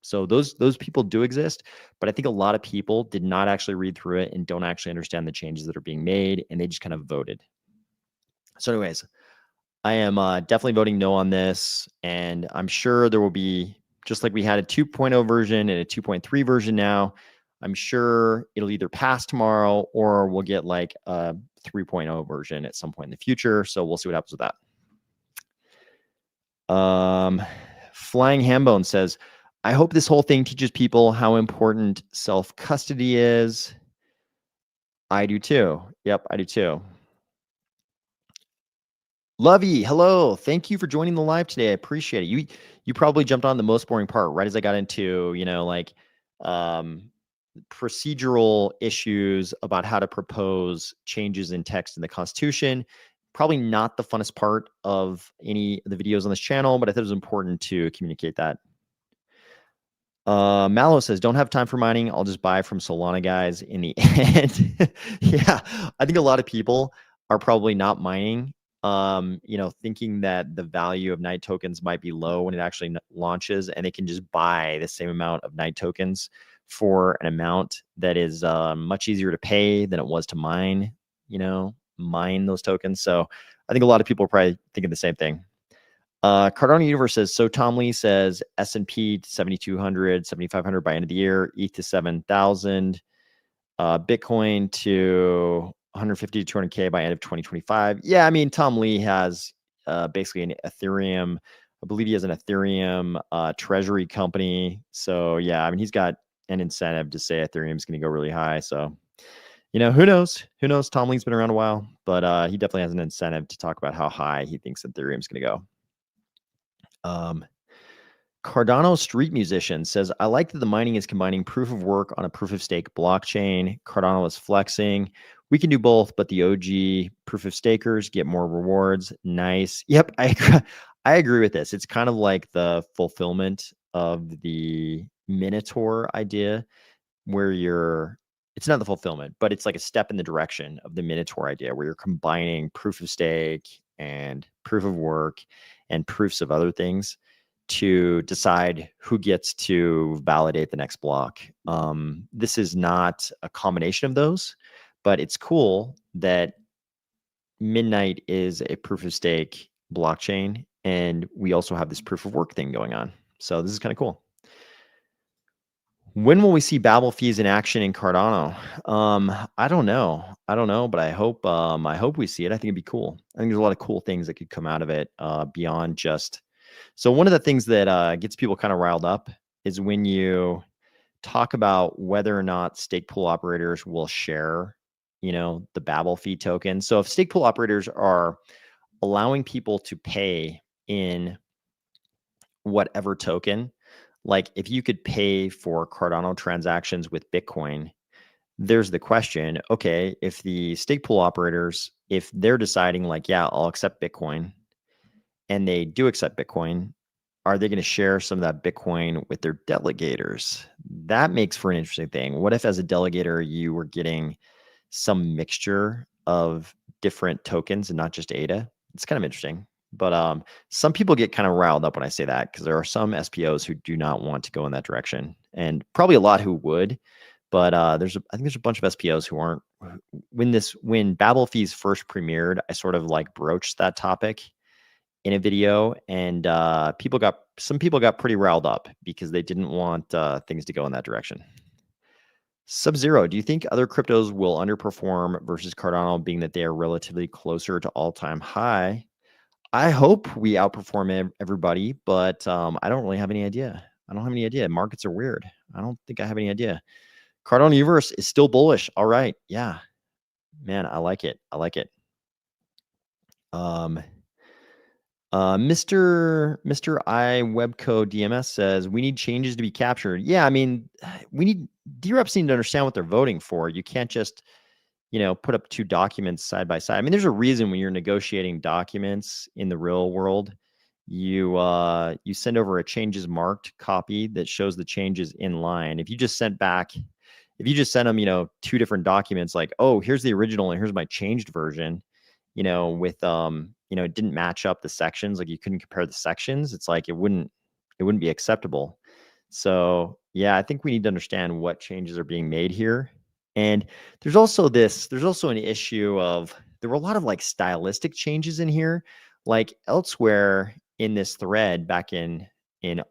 So those people do exist, but I think a lot of people did not actually read through it and don't actually understand the changes that are being made, and they just kind of voted. So anyways, I am definitely voting no on this, and I'm sure there will be, just like we had a 2.0 version and a 2.3 version now, I'm sure it'll either pass tomorrow or we'll get like a 3.0 version at some point in the future. So we'll see what happens with that. Flying Hambone says, I hope this whole thing teaches people how important self-custody is. I do too. Yep, I do too. Lovey, hello. Thank you for joining the live today. I appreciate it. You probably jumped on the most boring part right as I got into, like procedural issues about how to propose changes in text in the Constitution. Probably not the funnest part of any of the videos on this channel, but I thought it was important to communicate that. Mallow says, don't have time for mining. I'll just buy from Solana guys in the end. Yeah, I think a lot of people are probably not mining, thinking that the value of Night tokens might be low when it actually launches, and they can just buy the same amount of Night tokens for an amount that is much easier to pay than it was to mine those tokens. So I think a lot of people are probably thinking the same thing. Cardano Universe says, so Tom Lee says S&P to 7,200, 7,500 by end of the year, ETH to 7,000, Bitcoin to 150 to 200K by end of 2025. Yeah, I mean, Tom Lee has basically an Ethereum I believe he has an Ethereum treasury company. So yeah, I mean, he's got an incentive to say Ethereum is going to go really high. So, who knows? Who knows? Tom Lee's been around a while, but he definitely has an incentive to talk about how high he thinks Ethereum is going to go. Cardano Street Musician says, I like that the mining is combining proof of work on a proof of stake blockchain. Cardano is flexing. We can do both, but the OG proof of stakers get more rewards. Nice. Yep, I agree with this. It's kind of like the fulfillment of the Minotaur idea, where it's not the fulfillment, but it's like a step in the direction of the Minotaur idea, where you're combining proof of stake and proof of work and proofs of other things to decide who gets to validate the next block. This is not a combination of those, but it's cool that Midnight is a proof of stake blockchain, and we also have this proof of work thing going on. So this is kind of cool. When will we see Babel fees in action in Cardano? I don't know. But I hope we see it. I think it'd be cool. I think there's a lot of cool things that could come out of it beyond just. So one of the things that gets people kind of riled up is when you talk about whether or not stake pool operators will share, the Babel fee token. So if stake pool operators are allowing people to pay in whatever token, like if you could pay for Cardano transactions with Bitcoin, there's the question, okay, if the stake pool operators, if they're deciding like, yeah, I'll accept Bitcoin, and they do accept Bitcoin, are they going to share some of that Bitcoin with their delegators? That makes for an interesting thing. What if as a delegator, you were getting some mixture of different tokens and not just ADA? It's kind of interesting. But some people get kind of riled up when I say that, because there are some SPOs who do not want to go in that direction, and probably a lot who would. But I think there's a bunch of SPOs who aren't. When Babel fees first premiered, I sort of like broached that topic in a video, and some people got pretty riled up because they didn't want things to go in that direction. Sub-Zero, do you think other cryptos will underperform versus Cardano, being that they are relatively closer to all-time high? I hope we outperform everybody, but I don't really have any idea. I don't have any idea. Markets are weird. I don't think I have any idea. Cardano Universe is still bullish. All right. Yeah. Man, I like it. Mr. I Webco DMS says we need changes to be captured. Yeah, I mean, DReps need to understand what they're voting for. You can't just, put up two documents side by side. I mean, there's a reason when you're negotiating documents in the real world, you send over a changes marked copy that shows the changes in line. If you just sent them, two different documents, like, oh, here's the original and here's my changed version, with it didn't match up the sections, like you couldn't compare the sections, it's like it wouldn't be acceptable. So yeah, I think we need to understand what changes are being made here. And there's also an issue of, there were a lot of like stylistic changes in here. Like elsewhere in this thread back in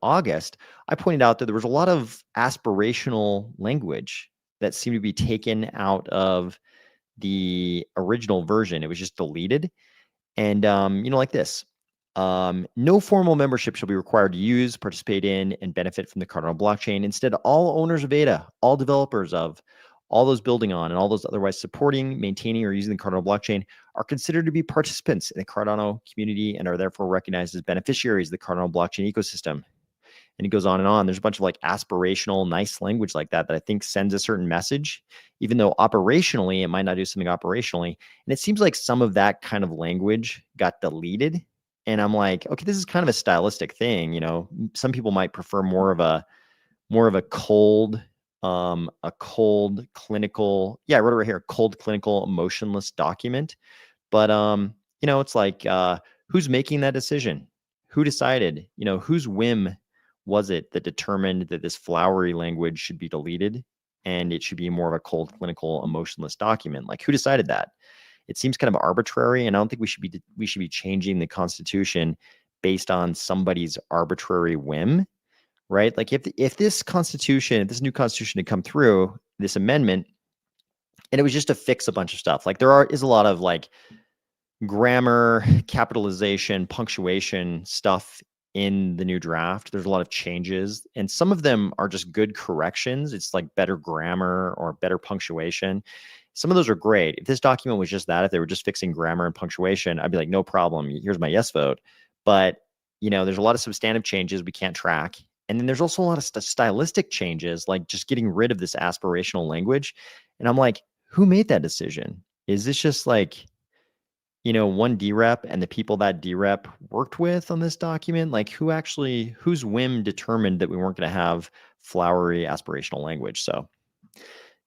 August, I pointed out that there was a lot of aspirational language that seemed to be taken out of the original version. It was just deleted. And, like this, no formal membership shall be required to use, participate in, and benefit from the Cardano blockchain. Instead, all owners of ADA, all developers of, all those building on, and all those otherwise supporting, maintaining, or using the Cardano blockchain are considered to be participants in the Cardano community and are therefore recognized as beneficiaries of the Cardano blockchain ecosystem. And it goes on and on. There's a bunch of like aspirational, nice language like that I think sends a certain message, even though operationally it might not do something operationally. And it seems like some of that kind of language got deleted. And I'm like, okay, this is kind of a stylistic thing. Some people might prefer more of a cold, clinical. Yeah, I wrote it right here: cold, clinical, emotionless document. But it's like, who's making that decision? Who decided? Whose whim was it that determined that this flowery language should be deleted and it should be more of a cold, clinical, emotionless document? Like, who decided that? It seems kind of arbitrary, and I don't think we should be changing the Constitution based on somebody's arbitrary whim, right? Like, if this new Constitution had come through, this amendment, and it was just to fix a bunch of stuff, like is a lot of like grammar, capitalization, punctuation stuff in the new draft. There's a lot of changes, and some of them are just good corrections. It's like better grammar or better punctuation. Some of those are great. If this document was just that, if they were just fixing grammar and punctuation, I'd be like, no problem. Here's my yes vote. But there's a lot of substantive changes we can't track. And then there's also a lot of stylistic changes, like just getting rid of this aspirational language. And I'm like, who made that decision? Is this just like, one DRep and the people that DRep worked with on this document? Like whose whim determined that we weren't going to have flowery aspirational language? So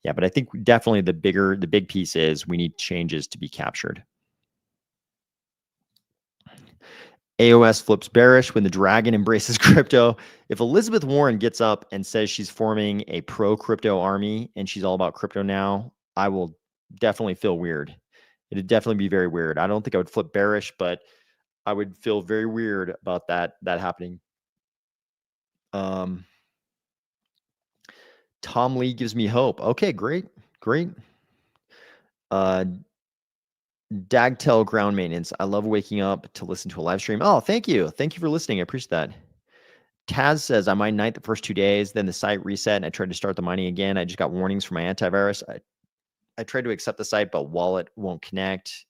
yeah, but I think definitely the big piece is we need changes to be captured. AOS flips bearish when the dragon embraces crypto. If Elizabeth Warren gets up and says she's forming a pro-crypto army and she's all about crypto now, I will definitely feel weird. It'd definitely be very weird. I don't think I would flip bearish, but I would feel very weird about that happening. Tom Lee gives me hope. Okay, great. Dagtail ground maintenance. I love waking up to listen to a live stream. Oh, thank you. Thank you for listening. I appreciate that. Taz says, I mined night the first 2 days, then the site reset and I tried to start the mining again. I just got warnings from my antivirus. I tried to accept the site, but wallet won't connect.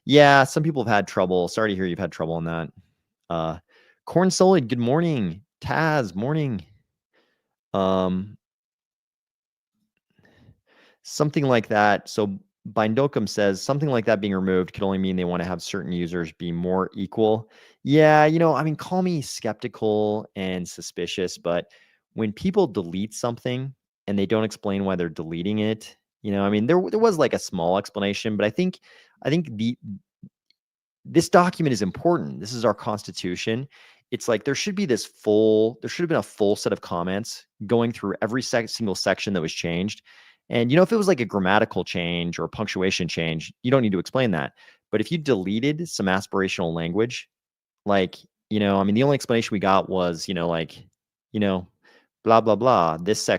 Yeah, some people have had trouble. Sorry to hear you've had trouble on that. Corn Solid, good morning. Taz, morning. Something like that. So Bindokum says something like that being removed could only mean they want to have certain users be more equal. Yeah, I mean, call me skeptical and suspicious, but when people delete something and they don't explain why they're deleting it, I mean, there was like a small explanation, but I think this document is important. This is our Constitution. It's like there should have been a full set of comments going through every single section that was changed. And if it was like a grammatical change or a punctuation change, you don't need to explain that. But if you deleted some aspirational language, like, I mean, the only explanation we got was, blah, blah, blah, this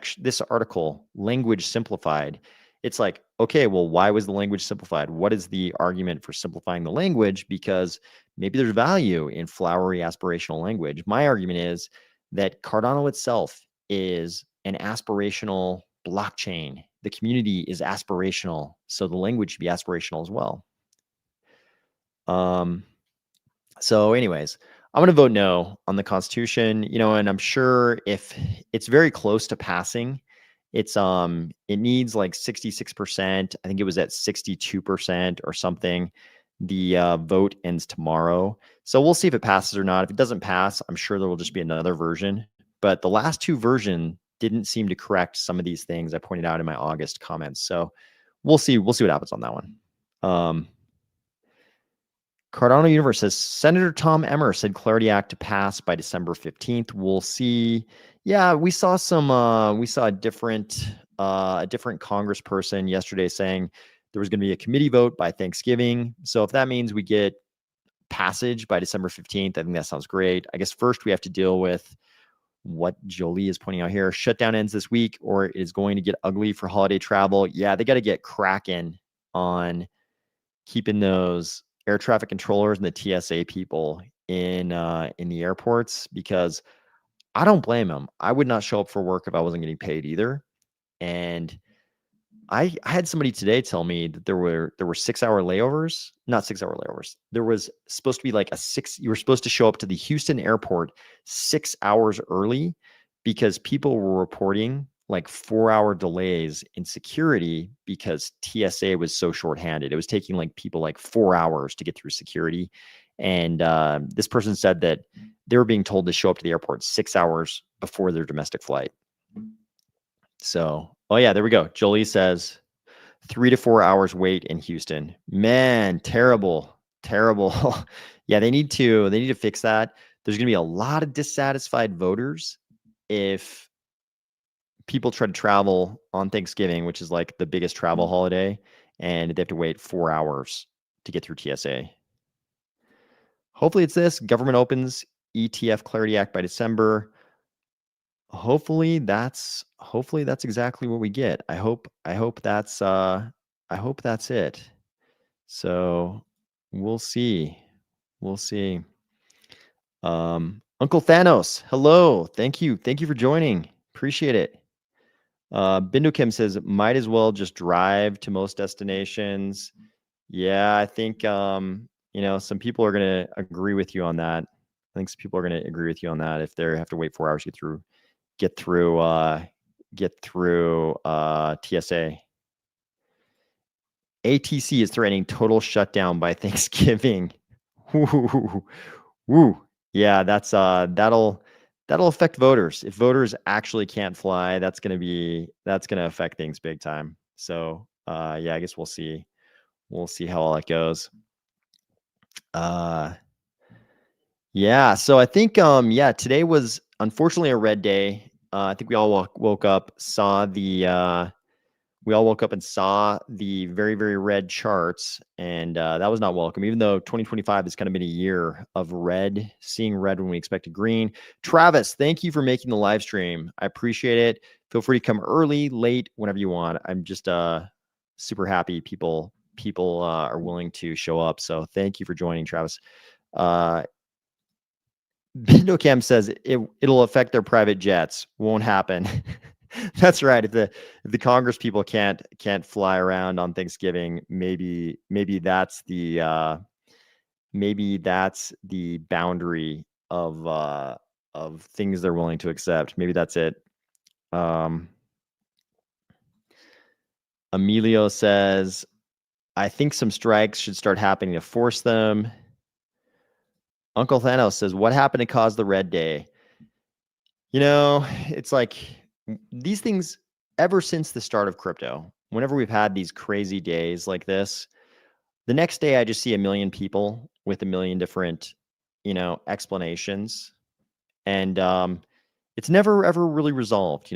article, language simplified. It's like, okay, well, why was the language simplified? What is the argument for simplifying the language? Because maybe there's value in flowery aspirational language. My argument is that Cardano itself is an aspirational blockchain. The community is aspirational, so the language should be aspirational as well. So anyways, I'm going to vote no on the Constitution, and I'm sure if it's very close to passing, it needs like 66%. I think it was at 62% or something. The vote ends tomorrow. So we'll see if it passes or not. If it doesn't pass, I'm sure there will just be another version. But the last two versions didn't seem to correct some of these things I pointed out in my August comments. So we'll see what happens on that one. Cardano Universe says Senator Tom Emmer said Clarity Act to pass by December 15th. We'll see. Yeah, we saw a different congressperson yesterday saying there was going to be a committee vote by Thanksgiving. So if that means we get passage by December 15th, I think that sounds great. I guess first we have to deal with what Jolie is pointing out here. Shutdown ends this week or it is going to get ugly for holiday travel. Yeah, they got to get cracking on keeping those air traffic controllers and the TSA people in the airports, because I don't blame them. I would not show up for work if I wasn't getting paid either. And I had somebody today tell me that there were 6-hour layovers, not 6-hour layovers. There was supposed to be like you were supposed to show up to the Houston airport 6 hours early because people were reporting like 4-hour delays in security because TSA was so shorthanded. It was taking like people like 4 hours to get through security. And this person said that they were being told to show up to the airport 6 hours before their domestic flight. So, oh yeah, there we go. Jolie says 3 to 4 hours wait in Houston. Man, terrible. Yeah, they need to fix that. There's going to be a lot of dissatisfied voters if people try to travel on Thanksgiving, which is like the biggest travel holiday, and they have to wait 4 hours to get through TSA. Hopefully it's this. Government opens ETF Clarity Act by December. Hopefully that's exactly what we get. I hope that's it. So we'll see. Uncle Thanos, hello. Thank you. Thank you for joining. Appreciate it. Bindu Kim says, might as well just drive to most destinations. Yeah, I think some people are gonna agree with you on that. I think some people are gonna agree with you on that if they have to wait 4 hours to get through TSA. ATC is threatening total shutdown by Thanksgiving. Woo, woo. Yeah, that'll affect voters. If voters actually can't fly, that's gonna affect things big time. So yeah, I guess we'll see. We'll see how all that goes. Yeah, so I think today was unfortunately a red day. I think we all woke up, and saw the very, very red charts, and that was not welcome, even though 2025 has kind of been a year of red, seeing red when we expected green. Travis, thank you for making the live stream. I appreciate it. Feel free to come early, late, whenever you want. I'm just super happy people are willing to show up. So thank you for joining, Travis. Bindocam says it'll affect their private jets. Won't happen. That's right. If the Congress people can't fly around on Thanksgiving, maybe that's the boundary of things they're willing to accept. Maybe that's it. Emilio says, I think some strikes should start happening to force them. Uncle Thanos says, what happened to cause the red day? It's like these things, ever since the start of crypto, whenever we've had these crazy days like this, the next day I just see a million people with a million different, explanations. And it's never ever really resolved,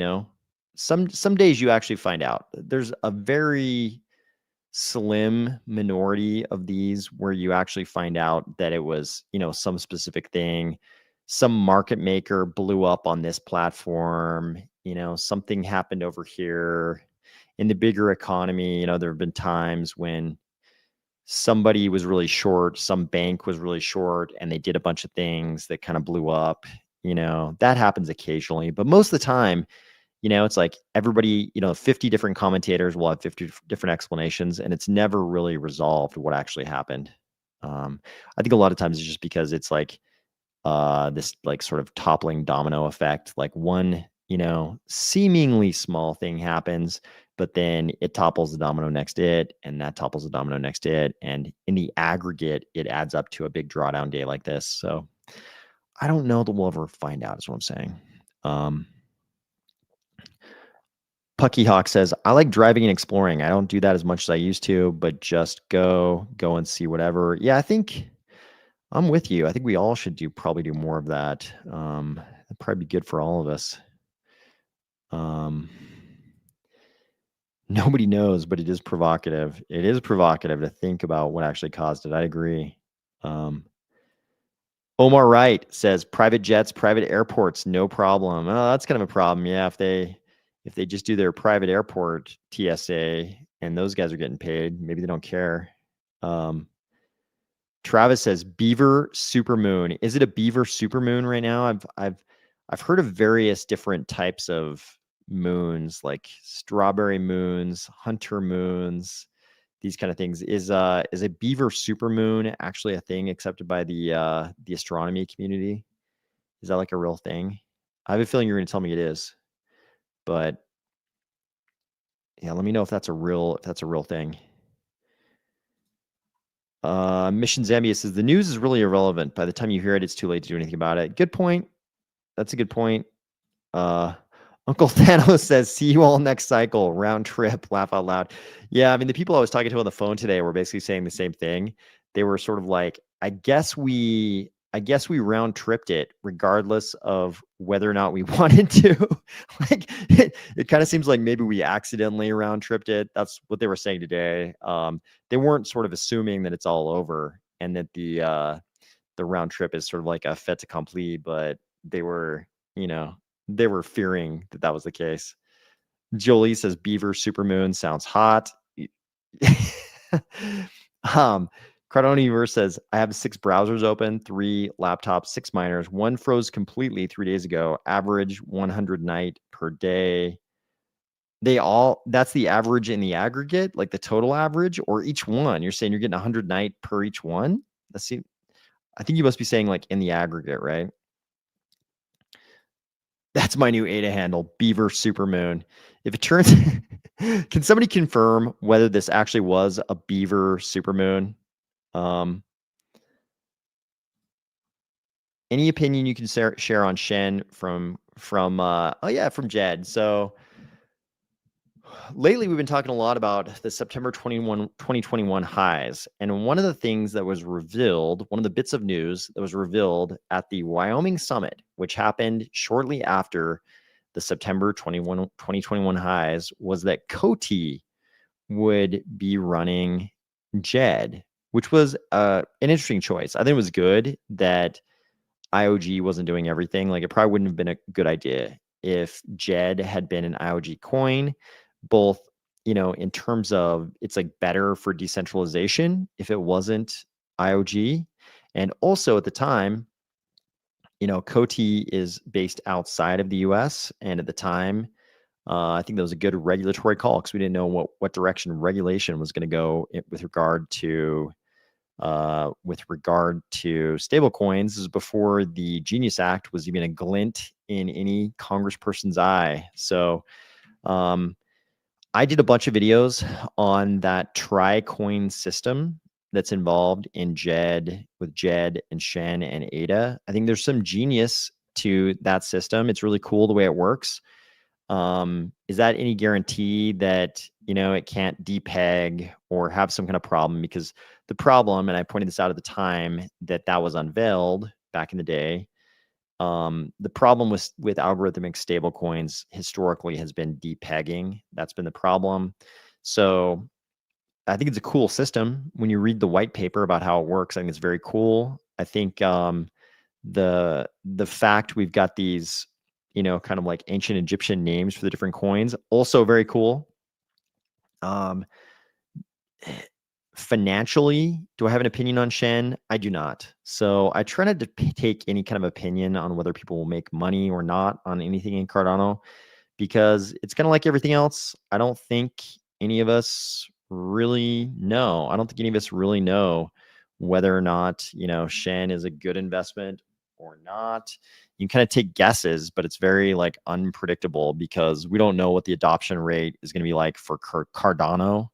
Some days you actually find out. There's a very slim minority of these where you actually find out that it was, some specific thing. Some market maker blew up on this platform, something happened over here. In the bigger economy, there have been times when somebody was really short, some bank was really short, and they did a bunch of things that kind of blew up. That happens occasionally, but most of the time, it's like everybody, 50 different commentators will have 50 different explanations, and it's never really resolved what actually happened. I think a lot of times it's just because it's like this like sort of toppling domino effect. Like one, seemingly small thing happens, but then it topples the domino next to it, and that topples the domino next to it. And in the aggregate, it adds up to a big drawdown day like this. So I don't know that we'll ever find out, is what I'm saying. Pucky Hawk says, I like driving and exploring. I don't do that as much as I used to, but just go and see whatever. Yeah, I think I'm with you. I think we all should probably do more of that. That'd probably be good for all of us. Nobody knows, but it is provocative. It is provocative to think about what actually caused it. I agree. Omar Wright says, private jets, private airports, no problem. Oh, that's kind of a problem. Yeah, if they just do their private airport TSA and those guys are getting paid, maybe they don't care. Travis says, Beaver supermoon. Is it a Beaver supermoon right now? I've heard of various different types of moons, like strawberry moons, hunter moons, these kind of things. Is a Beaver supermoon actually a thing accepted by the astronomy community? Is that like a real thing? I have a feeling you're going to tell me it is, but yeah, let me know if that's a real thing. Mission Zambia says the news is really irrelevant. By the time you hear it, it's too late to do anything about it. Good point. That's a good point. Uncle Thanos says, see you all next cycle. Round trip. Laugh out loud. Yeah, I mean, the people I was talking to on the phone today were basically saying the same thing. They were sort of like, I guess we round tripped it regardless of whether or not we wanted to. Like it kind of seems like maybe we accidentally round tripped it. That's what they were saying today. They weren't sort of assuming that it's all over and that the round trip is sort of like a fait accompli, but they were, they were fearing that that was the case. Jolie says Beaver supermoon sounds hot. Cardano Universe says, I have 6 browsers open, 3 laptops, 6 miners. One froze completely 3 days ago. Average 100 night per day. That's the average in the aggregate, like the total average, or each one? You're saying you're getting 100 night per each one? I think you must be saying like in the aggregate, right? That's my new ADA handle, Beaver Supermoon. If it turns, can somebody confirm whether this actually was a Beaver Supermoon? Any opinion you can share on Shen from Jed. So lately we've been talking a lot about the September 2021 highs. And one of the things that was revealed, one of the bits of news that was revealed at the Wyoming summit, which happened shortly after the September 2021 highs, was that Coty would be running Jed, which was an interesting choice. I think it was good that IOG wasn't doing everything. Like, it probably wouldn't have been a good idea if Jed had been an IOG coin, both, in terms of it's like better for decentralization if it wasn't IOG. And also at the time, Coty is based outside of the US. And at the time, I think that was a good regulatory call because we didn't know what direction regulation was going to go with regard to stable coins. This is before the Genius Act was even a glint in any congressperson's eye. So I did a bunch of videos on that tri-coin system that's involved in Jed, with Jed and Shen and ADA. I think there's some genius to that system. It's really cool the way it works. Is that any guarantee that, it can't depeg or have some kind of problem? Because the problem, and I pointed this out at the time that was unveiled back in the day, the problem with algorithmic stablecoins historically has been depegging. That's been the problem. So I think it's a cool system. When you read the white paper about how it works, I think it's very cool. I think the fact we've got these, kind of like ancient Egyptian names for the different coins, also very cool. Financially, do I have an opinion on Shen? I do not. So I try not to take any kind of opinion on whether people will make money or not on anything in Cardano, because it's kind of like everything else. I don't think any of us really know. I don't think any of us really know whether or not, Shen is a good investment or not. You can kind of take guesses, but it's very like unpredictable because we don't know what the adoption rate is going to be like for Cardano,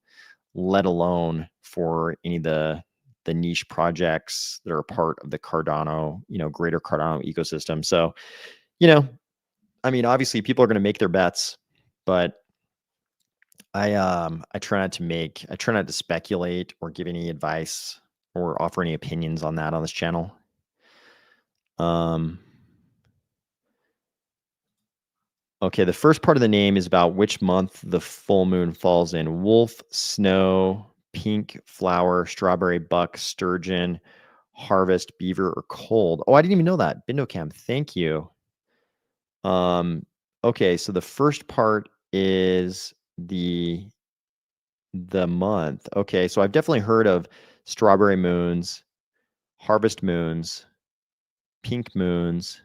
let alone for any of the niche projects that are part of the Cardano, greater Cardano ecosystem. So, obviously people are going to make their bets, but I try not to speculate or give any advice or offer any opinions on that on this channel. Okay, the first part of the name is about which month the full moon falls in. Wolf, snow, pink flower, strawberry, buck, sturgeon, harvest, beaver, or cold. Oh, I didn't even know that. Bindocam, thank you. Okay, so the first part is the month. Okay, so I've definitely heard of strawberry moons, harvest moons, pink moons.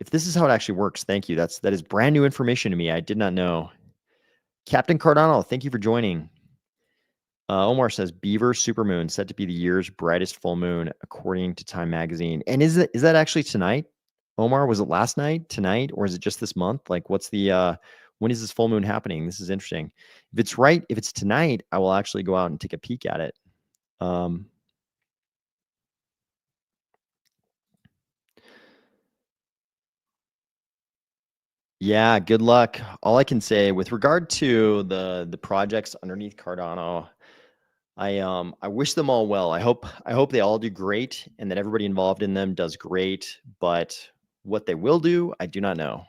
If this is how it actually works, thank you. That is brand new information to me. I did not know. Captain Cardano, thank you for joining. Omar says Beaver Supermoon set to be the year's brightest full moon, according to Time Magazine. And is that actually tonight? Omar, was it last night, tonight, or is it just this month? Like, what's the when is this full moon happening? This is interesting. If it's right, if it's tonight, I will actually go out and take a peek at it. Yeah, good luck. All I can say with regard to the projects underneath Cardano, I wish them all well. I hope they all do great and that everybody involved in them does great, but what they will do, I do not know.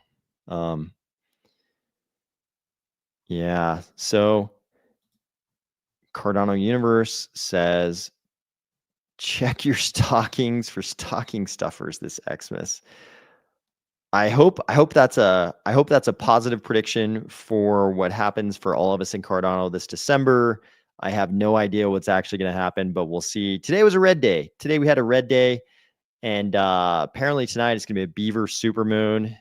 Yeah, so Cardano Universe says, check your stockings for stocking stuffers this Xmas. I hope that's a positive prediction for what happens for all of us in Cardano this December. I have no idea what's actually going to happen, but we'll see. Today was a red day. Today we had a red day, and apparently tonight it's going to be a beaver supermoon,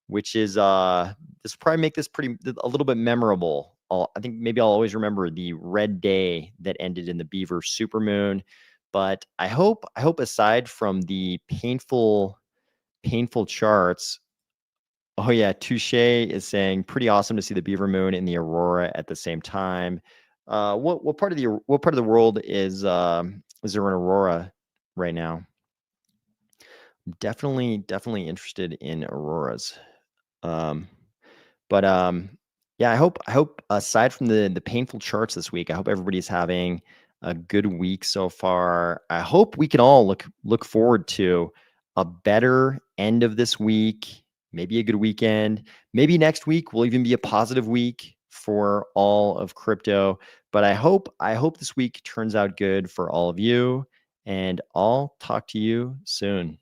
which is this will probably make this a little bit memorable. I think maybe I'll always remember the red day that ended in the beaver supermoon. But I hope aside from the painful charts. Oh yeah, Touche is saying pretty awesome to see the beaver moon and the aurora at the same time. What part of the world is there an aurora right now? Definitely interested in auroras. Um, but yeah, I hope aside from the painful charts this week, I hope everybody's having a good week so far. I hope we can all look forward to a better end of this week, maybe a good weekend. Maybe next week will even be a positive week for all of crypto. But I hope this week turns out good for all of you, and I'll talk to you soon.